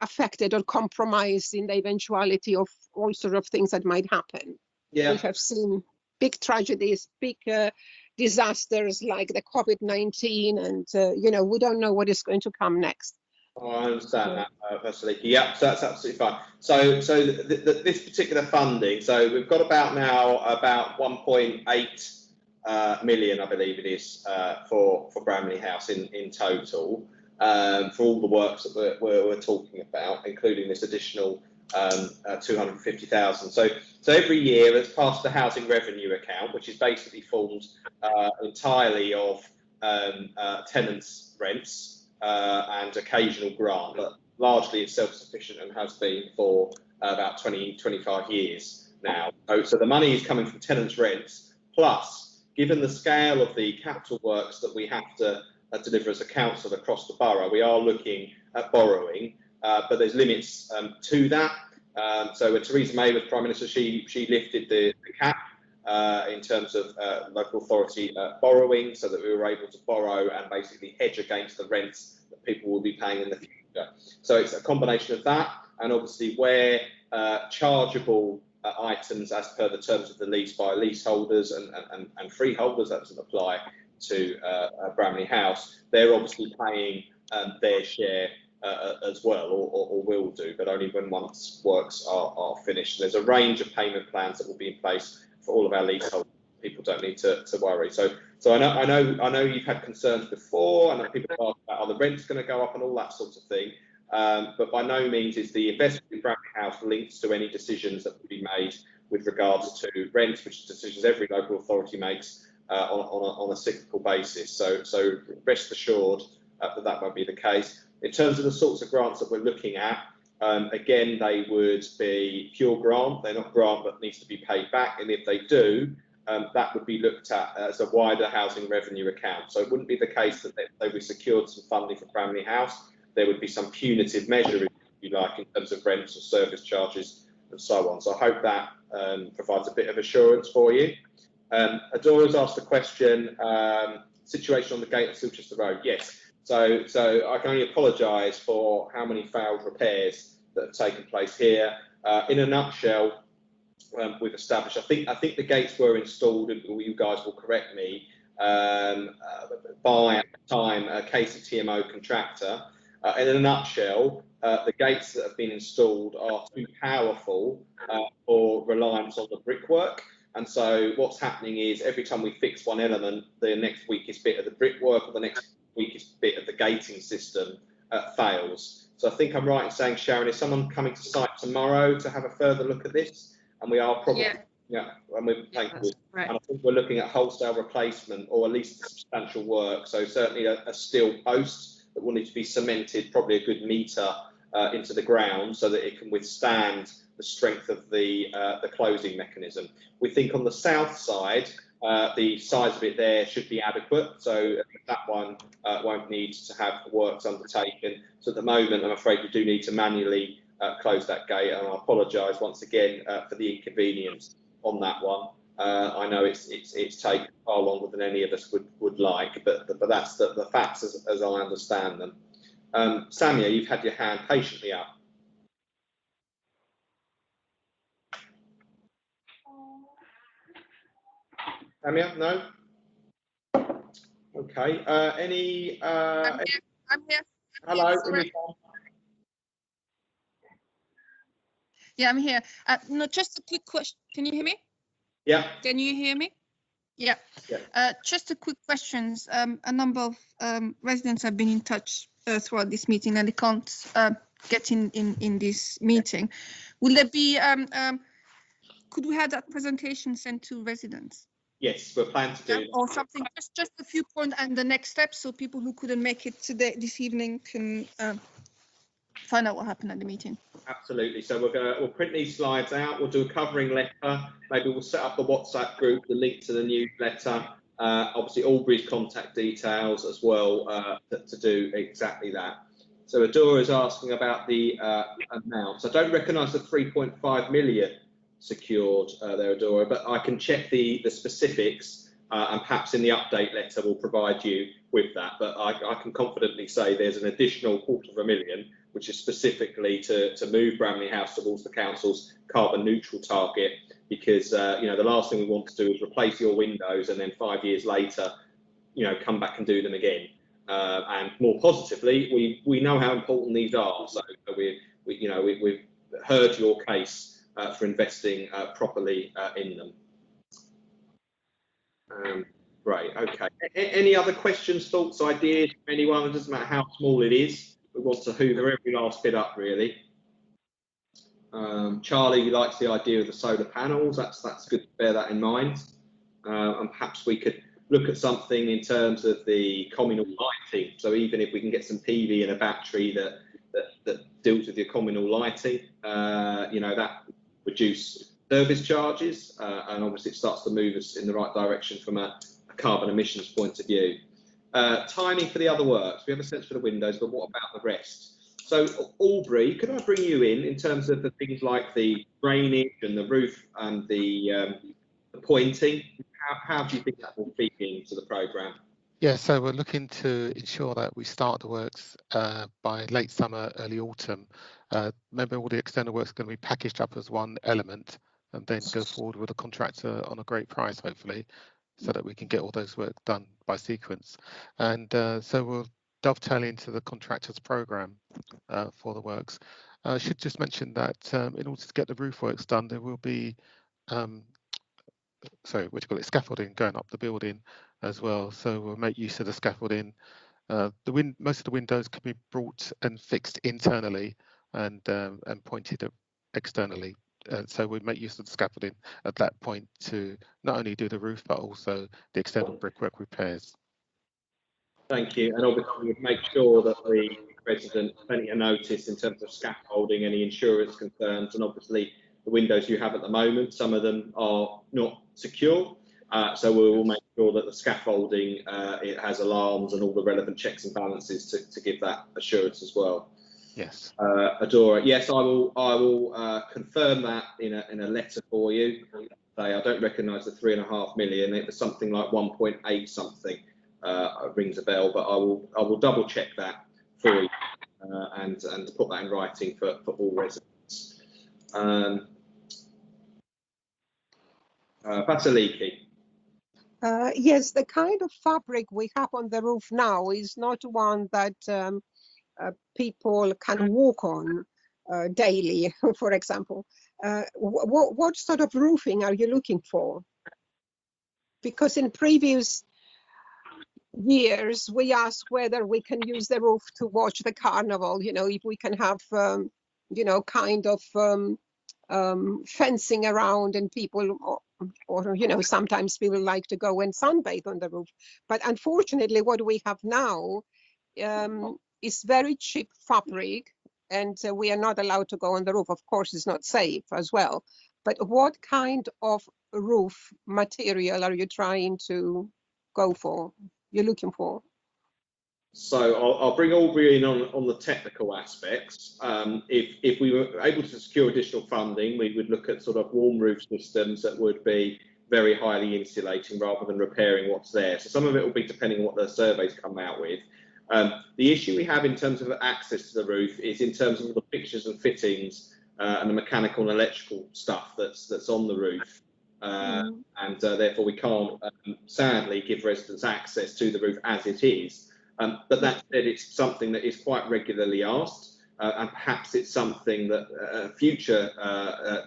affected or compromised in the eventuality of all sorts of things that might happen? Yeah. We have seen big tragedies, big disasters like the COVID-19, and you know, we don't know what is going to come next. Oh, I understand that, Vasiliki. Yeah, so that's absolutely fine. So this particular funding, so we've got about 1.8 million, I believe it is, for Bramley House in total, for all the works that we're talking about, including this additional 250,000. So every year, as part of the housing revenue account, which is basically formed entirely of tenants' rents and occasional grant, but largely it's self-sufficient and has been for about 25 years now. So the money is coming from tenants' rents, plus, given the scale of the capital works that we have to deliver as a council across the borough, we are looking at borrowing. But there's limits to that. So when Theresa May was Prime Minister, she lifted the cap in terms of local authority borrowing, so that we were able to borrow and basically hedge against the rents that people will be paying in the future. So it's a combination of that, and obviously where chargeable items as per the terms of the lease by leaseholders and freeholders, that doesn't apply to Bramley House, they're obviously paying their share as well, or will do, but only when once works are finished. There's a range of payment plans that will be in place for all of our leaseholders. People don't need to worry. So I know you've had concerns before. I know people have asked about, are the rents going to go up and all that sort of thing. But by no means is the investment in Bramley House linked to any decisions that will be made with regards to rents, which is decisions every local authority makes on a cyclical basis. So rest assured that won't be the case. In terms of the sorts of grants that we're looking at, again, they would be pure grant. They're not grant that needs to be paid back. And if they do, that would be looked at as a wider housing revenue account. So it wouldn't be the case that we secured some funding for Bramley House. There would be some punitive measure, if you like, in terms of rents or service charges and so on. So I hope that provides a bit of assurance for you. Adora's asked a question, situation on the gate of Silchester Road. Yes, so I can only apologise for how many failed repairs that have taken place here. In a nutshell, we've established, I think the gates were installed, and you guys will correct me, by at the time a KCTMO contractor. In a nutshell, the gates that have been installed are too powerful for reliance on the brickwork. And so what's happening is every time we fix one element, the next weakest bit of the brickwork or the next weakest bit of the gating system fails. So I think I'm right in saying, Sharon, is someone coming to site tomorrow to have a further look at this? And we are probably, and we're thankful. Right. And I think we're looking at wholesale replacement or at least substantial work. So certainly a steel post that will need to be cemented, probably a good metre into the ground so that it can withstand the strength of the closing mechanism. We think on the south side, the size of it there should be adequate. So that one won't need to have works undertaken. So at the moment, I'm afraid we do need to manually close that gate, and I apologise once again for the inconvenience on that one. I know it's taken far longer than any of us would like, but that's the facts as I understand them. Samia, you've had your hand patiently up. Samia, no? Okay. I'm here. Hello. Sorry. Yeah, I'm here. No, just a quick question. Can you hear me? Yeah. Can you hear me? Yeah. Just a quick questions. A number of residents have been in touch throughout this meeting, and they can't get in this meeting. Will there be? Could we have that presentation sent to residents? Yes, we're planning to do that. Or something. Just a few points and the next steps, so people who couldn't make it this evening can find out what happened at the meeting. Absolutely. So we'll print these slides out. We'll do a covering letter. Maybe we'll set up a WhatsApp group, the link to the newsletter. Obviously, Albury's contact details as well to do exactly that. So Adora is asking about the amounts. I don't recognise the 3.5 million secured there, Adora, but I can check the specifics and perhaps in the update letter we'll provide you with that. But I can confidently say there's an additional $250,000, which is specifically to move Bramley House towards the council's carbon neutral target, because the last thing we want to do is replace your windows and then 5 years later, come back and do them again. And more positively, we know how important these are. So we've heard your case for investing properly in them. Great. Okay. Any other questions, thoughts, ideas from anyone? It doesn't matter how small it is. We want to hoover every last bit up, really. Charlie likes the idea of the solar panels. That's good to bear that in mind. And perhaps we could look at something in terms of the communal lighting. So even if we can get some PV and a battery that deals with your communal lighting, that reduce service charges, and obviously it starts to move us in the right direction from a carbon emissions point of view. Timing for the other works. We have a sense for the windows, but what about the rest? So Aubrey, could I bring you in terms of the things like the drainage and the roof and the pointing? How do you think that will feed into the programme? Yeah, so we're looking to ensure that we start the works by late summer, early autumn. Remember, all the external works are going to be packaged up as one element and then go forward with a contractor on a great price, hopefully, so that we can get all those work done by sequence. And so we'll dovetail into the contractor's programme for the works. I should just mention that in order to get the roof works done, there will be scaffolding going up the building as well. So we'll make use of the scaffolding. Most of the windows can be brought and fixed internally and pointed externally. So we make use of the scaffolding at that point to not only do the roof but also the external brickwork repairs. Thank you. And obviously we'd make sure that the resident plenty of notice in terms of scaffolding, any insurance concerns, and obviously the windows you have at the moment, some of them are not secure. So we will make sure that the scaffolding it has alarms and all the relevant checks and balances to give that assurance as well. Yes. Adora, yes, I will confirm that in a letter for you. I don't recognise the 3.5 million. It was something like 1.8 something. Rings a bell, but I will double check that for you and put that in writing for all residents. Basiliki. Yes, the kind of fabric we have on the roof now is not one that people can walk on daily, for example. What sort of roofing are you looking for? Because in previous years, we asked whether we can use the roof to watch the carnival, you know, if we can have, you know, kind of fencing around and people, or, you know, sometimes people like to go and sunbathe on the roof. But unfortunately, what we have now is very cheap fabric, and we are not allowed to go on the roof. Of course, it's not safe as well. But what kind of roof material are you trying to go for? You're looking for? So I'll bring Aubrey in on the technical aspects. If we were able to secure additional funding, we would look at sort of warm roof systems that would be very highly insulating rather than repairing what's there. So some of it will be depending on what the surveys come out with. The issue we have in terms of access to the roof is in terms of the fixtures and fittings and the mechanical and electrical stuff that's on the roof. And therefore we can't sadly give residents access to the roof as it is. But that said, it's something that is quite regularly asked, and perhaps it's something that at a future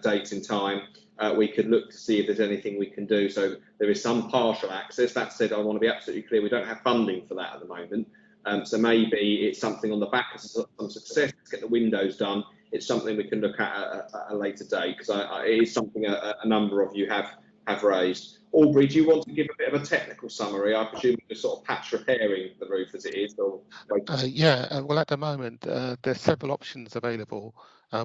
date in time we could look to see if there's anything we can do. So there is some partial access. That said, I want to be absolutely clear, we don't have funding for that at the moment. So maybe it's something on the back of some success to get the windows done. It's something we can look at a later date, because it is something a number of you have raised. Aubrey, do you want to give a bit of a technical summary? I presume you're sort of patch repairing the roof as it is, or well, at the moment, there's several options available.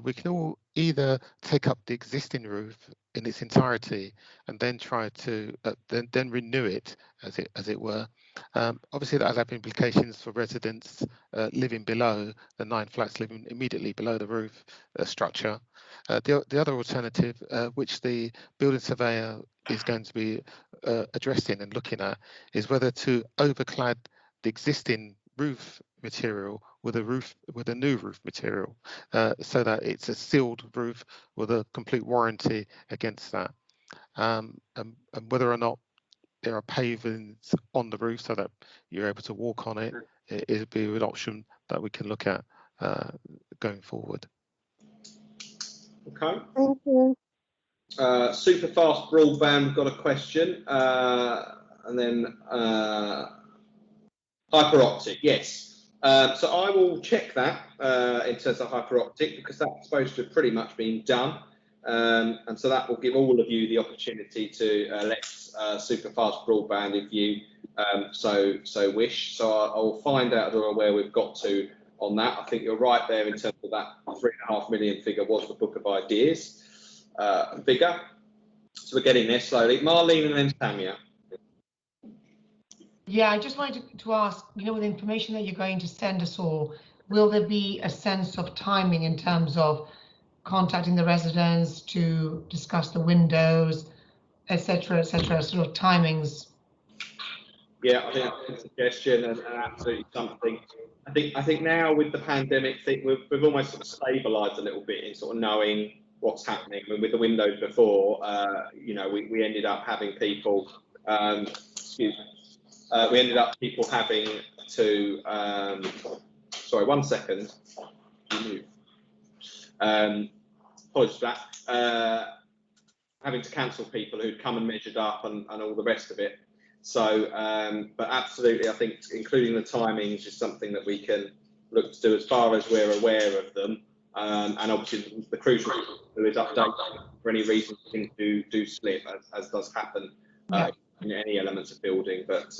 We can all either take up the existing roof in its entirety and then try to then renew it, as it were. Obviously, that will have implications for residents living below the 9 flats, living immediately below the roof structure. The other alternative, which the building surveyor is going to be addressing and looking at, is whether to overclad the existing roof material with a new roof material, so that it's a sealed roof with a complete warranty against that, and whether or not there are pavings on the roof so that you're able to walk on it. It would be an option that we can look at going forward. Okay. Thank you. Super fast broadband, got a question, and then hyperoptic, yes. So I will check that in terms of hyperoptic, because that's supposed to have pretty much been done, and so that will give all of you the opportunity to elect super fast broadband if you so wish. So I will find out where we've got to on that. I think you're right there in terms of that 3.5 million figure was the book of ideas figure. So we're getting there slowly. Marlene and then Tamia. Yeah, I just wanted to ask, you know, with the information that you're going to send us all, will there be a sense of timing in terms of contacting the residents to discuss the windows, etc., sort of timings? Yeah, I think that's a suggestion and absolutely something. I think now with the pandemic thing, we've almost sort of stabilised a little bit in sort of knowing what's happening. I mean, with the windows before, you know, we ended up having people, we ended up people having to, sorry, 1 second. Apologies for that. Having to cancel people who'd come and measured up and all the rest of it. So, but absolutely, I think including the timings is something that we can look to do as far as we're aware of them. And obviously the crucial thing is update for any reason things do slip, as does happen in in any elements of building. But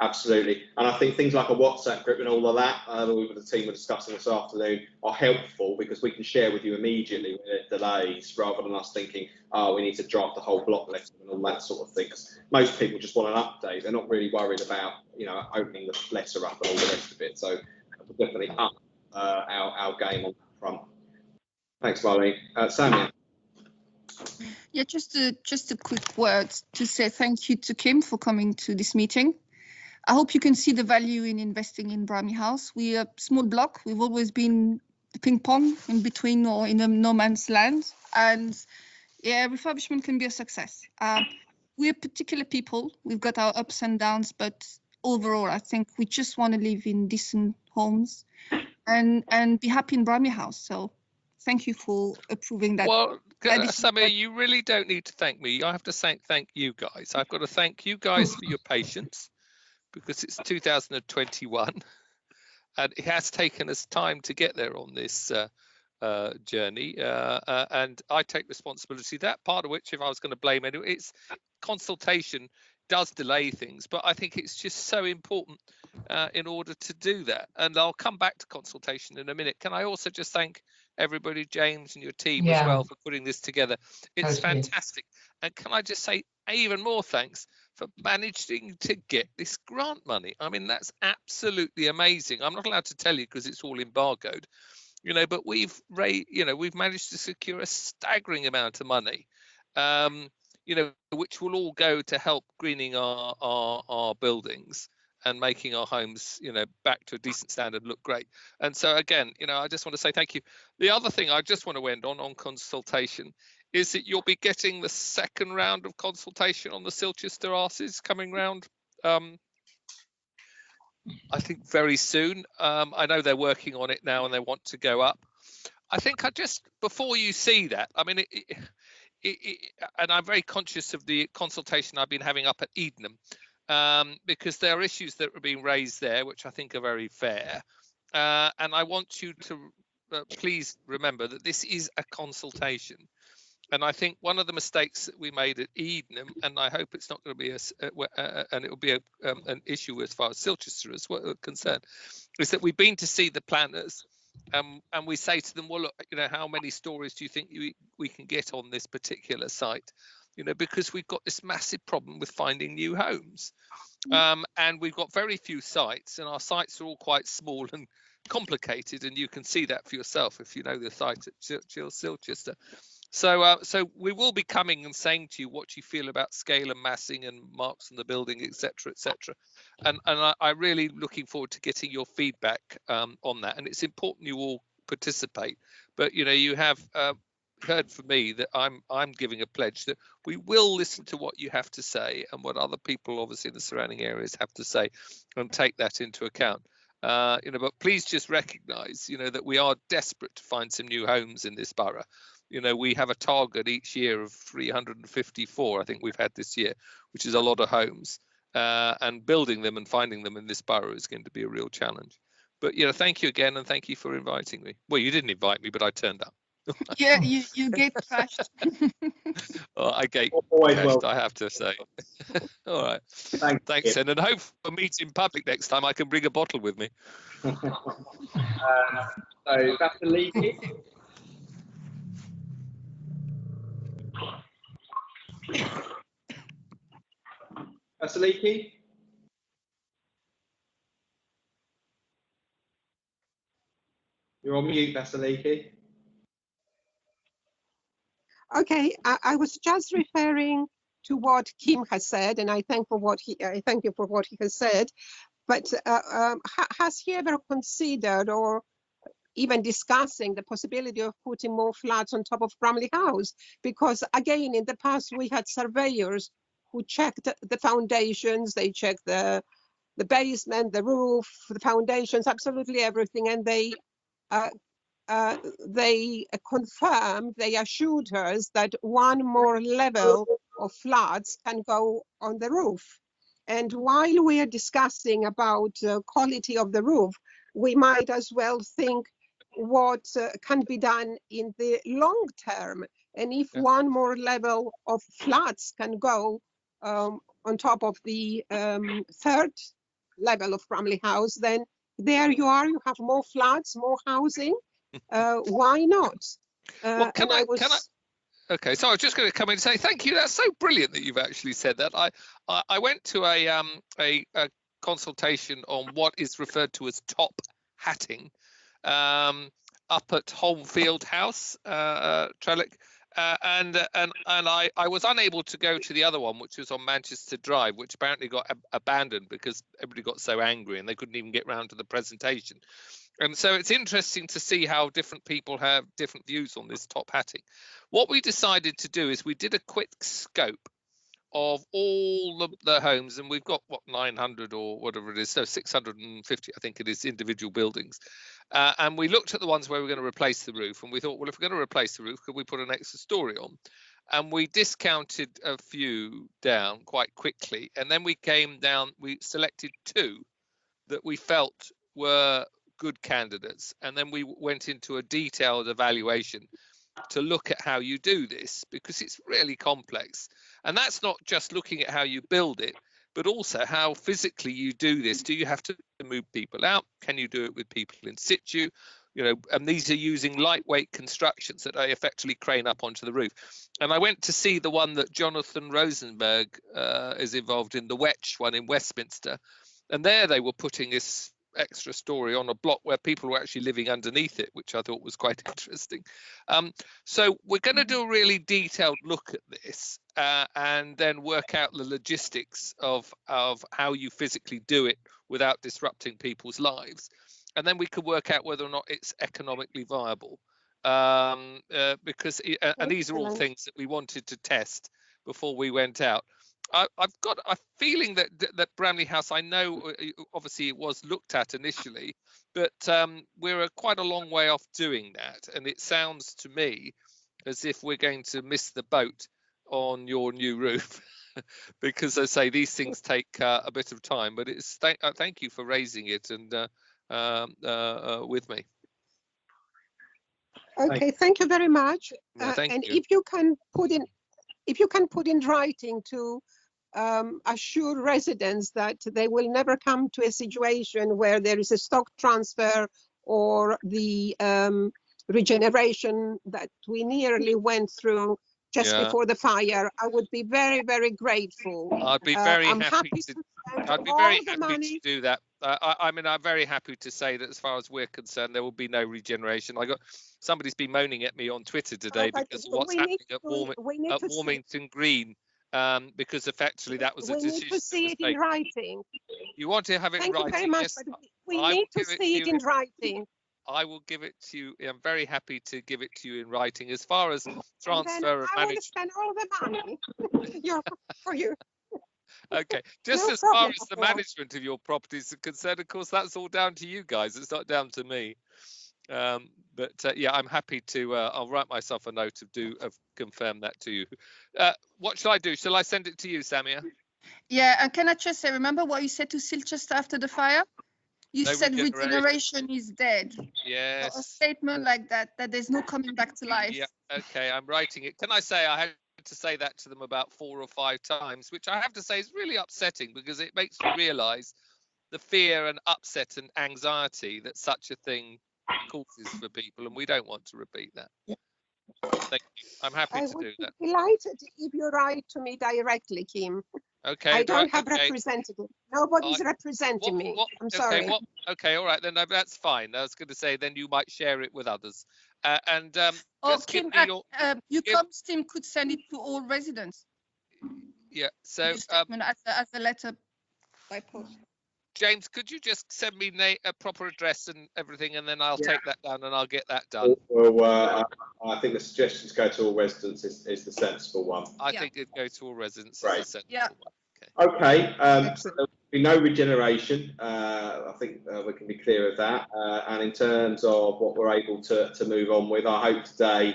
absolutely, and I think things like a WhatsApp group and all of that, we with the team were discussing this afternoon, are helpful because we can share with you immediately when there are delays, rather than us thinking, oh, we need to draft the whole block letter and all that sort of thing. 'Cause most people just want an update; they're not really worried about, you know, opening the letter up and all the rest of it. So we'll definitely up our game on that front. Thanks, Marlene. Samia. Yeah, just a quick word to say thank you to Kim for coming to this meeting. I hope you can see the value in investing in Bramley House. We are a small block. We've always been the ping pong in between or in a no man's land. And yeah, refurbishment can be a success. We're particular people. We've got our ups and downs, but overall, I think we just want to live in decent homes and be happy in Bramley House. So thank you for approving that. Well, Samir, you really don't need to thank me. I have to thank you guys. I've got to thank you guys for your patience, because it's 2021 and it has taken us time to get there on this journey. And I take responsibility. That part of which, if I was going to blame anyone, it's consultation does delay things, but I think it's just so important in order to do that. And I'll come back to consultation in a minute. Can I also just thank everybody, James and your team as well, for putting this together? It's fantastic. And can I just say even more thanks for managing to get this grant money. I mean, that's absolutely amazing. I'm not allowed to tell you because it's all embargoed, you know, but we've managed to secure a staggering amount of money, you know, which will all go to help greening our buildings and making our homes, you know, back to a decent standard, look great. And so again, you know, I just want to say thank you. The other thing I just want to end on consultation is that you'll be getting the second round of consultation on the Silchester arses coming round, I think very soon. I know they're working on it now and they want to go up. I think before you see that, I mean, and I'm very conscious of the consultation I've been having up at Edenham, because there are issues that are being raised there, which I think are very fair. And I want you to please remember that this is a consultation. And I think one of the mistakes that we made at Edenham, and I hope it's not going to be and it will be an issue as far as Silchester is concerned, is that we've been to see the planners, and we say to them, well, look, you know, how many stories do you think we can get on this particular site? You know, because we've got this massive problem with finding new homes, and we've got very few sites, and our sites are all quite small and complicated, and you can see that for yourself if you know the site at Silchester. So we will be coming and saying to you what you feel about scale and massing and marks on the building, etc., etc. And I'm really looking forward to getting your feedback on that. And it's important you all participate. But you know, you have heard from me that I'm giving a pledge that we will listen to what you have to say and what other people, obviously in the surrounding areas, have to say, and take that into account. You know, but please just recognise, you know, that we are desperate to find some new homes in this borough. You know, we have a target each year of 354, I think we've had this year, which is a lot of homes. And building them and finding them in this borough is going to be a real challenge. But, you know, thank you again, and thank you for inviting me. Well, you didn't invite me, but I turned up. Yeah, you get trashed. Oh, I get Always trashed, welcome. I have to say. All right. Thanks, and I hope for meet in public next time. I can bring a bottle with me. So that's the lead. Vasiliki? You're on mute, Vasiliki. Okay, I was just referring to what Kim has said, and I thank you for what he has said. But has he ever considered or even discussing the possibility of putting more flats on top of Bramley House? Because again, in the past, we had surveyors who checked the foundations, they checked the basement, the roof, the foundations, absolutely everything, and they confirmed, they assured us that one more level of flats can go on the roof. And while we are discussing about quality of the roof, we might as well think what can be done in the long term. And if one more level of flats can go on top of the third level of Bramley House, then there you are, you have more flats, more housing. Why not? Well, okay, so I was just going to come in and say thank you. That's so brilliant that you've actually said that. I went to a consultation on what is referred to as top hatting up at Holmfield House, Trellick, and I was unable to go to the other one, which was on Manchester Drive, which apparently got abandoned because everybody got so angry and they couldn't even get round to the presentation. And so it's interesting to see how different people have different views on this top hatting. What we decided to do is we did a quick scope of all the homes, and we've got, what, 900 or whatever it is, so 650, I think it is, individual buildings. And we looked at the ones where we're going to replace the roof, and we thought, well, if we're going to replace the roof, could we put an extra story on? And we discounted a few down quite quickly. And then we came down, we selected 2 that we felt were good candidates, and then we went into a detailed evaluation to look at how you do this, because it's really complex. And that's not just looking at how you build it, but also how physically you do this. Do you have to move people out? Can you do it with people in situ? You know, and these are using lightweight constructions that they effectively crane up onto the roof. And I went to see the one that Jonathan Rosenberg is involved in, the Wetch one in Westminster, and there they were putting this extra story on a block where people were actually living underneath it, which I thought was quite interesting. So we're going to do a really detailed look at this and then work out the logistics of how you physically do it without disrupting people's lives, and then we could work out whether or not it's economically viable, because and these are all things that we wanted to test before we went out. I've got a feeling that Bramley House, I know obviously it was looked at initially, but we're quite a long way off doing that. And it sounds to me as if we're going to miss the boat on your new roof because, as I say, these things take a bit of time. But it's thank you for raising it and with me. Okay, thank you very much. Yeah, and you. if you can put in writing to assure residents that they will never come to a situation where there is a stock transfer or the regeneration that we nearly went through just before the fire, I would be very, very grateful. I'd be very happy to do that. I mean, I'm very happy to say that as far as we're concerned, there will be no regeneration. Somebody's been moaning at me on Twitter today because of what's happening at Warmington Green, because effectively that was a decision. We need to see it in writing. You want to have it in writing? Thank you very much, yes, but we need to see it in writing. I will give it to you. I'm very happy to give it to you in writing. As far as transfer of management, I will spend all the money for you. Okay, just as far as the management of your properties are concerned, of course, that's all down to you guys. It's not down to me. But yeah, I'm happy to. I'll write myself a note of confirm that to you. What shall I do? Shall I send it to you, Samia? Yeah, and can I just say, remember what you said to Silchester after the fire? You said regeneration is dead. Yes. A statement like that there's no coming back to life. Yeah. Okay, I'm writing it. Can I say I had to say that to them about 4 or 5 times, which I have to say is really upsetting because it makes you realise the fear and upset and anxiety that such a thing causes for people, and we don't want to repeat that. Yeah. Thank you. I'm happy to do that. I would be delighted if you write to me directly, Kim. Okay. I don't have representative. Nobody's representing me. I'm sorry. Okay, all right, then that's fine. I was going to say then you might share it with others. And Kim, your comms team could send it to all residents. Yeah. So as a letter by post. James, could you just send me a proper address and everything, and then I'll take that down and I'll get that done. Well, I think the suggestion to go to all residents is the sensible one. I think it'd go to all residents. Right. Is the sensible one. Okay. So there will be no regeneration. I think we can be clear of that. And in terms of what we're able to move on with, I hope today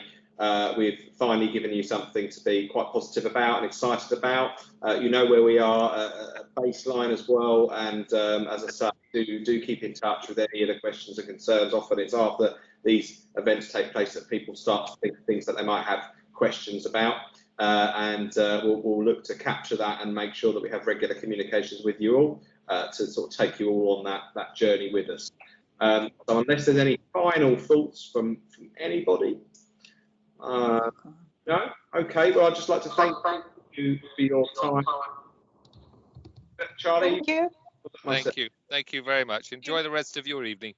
we've finally given you something to be quite positive about and excited about. You know where we are at baseline as well, and as I say, do keep in touch with any of the questions or concerns. Often it's after these events take place that people start to think of things that they might have questions about. and we'll look to capture that and make sure that we have regular communications with you all to sort of take you all on that journey with us. So unless there's any final thoughts from anybody, no? Okay, well, I'd just like to thank you for your time. Charlie? Thank you. Thank you very much. Enjoy the rest of your evening.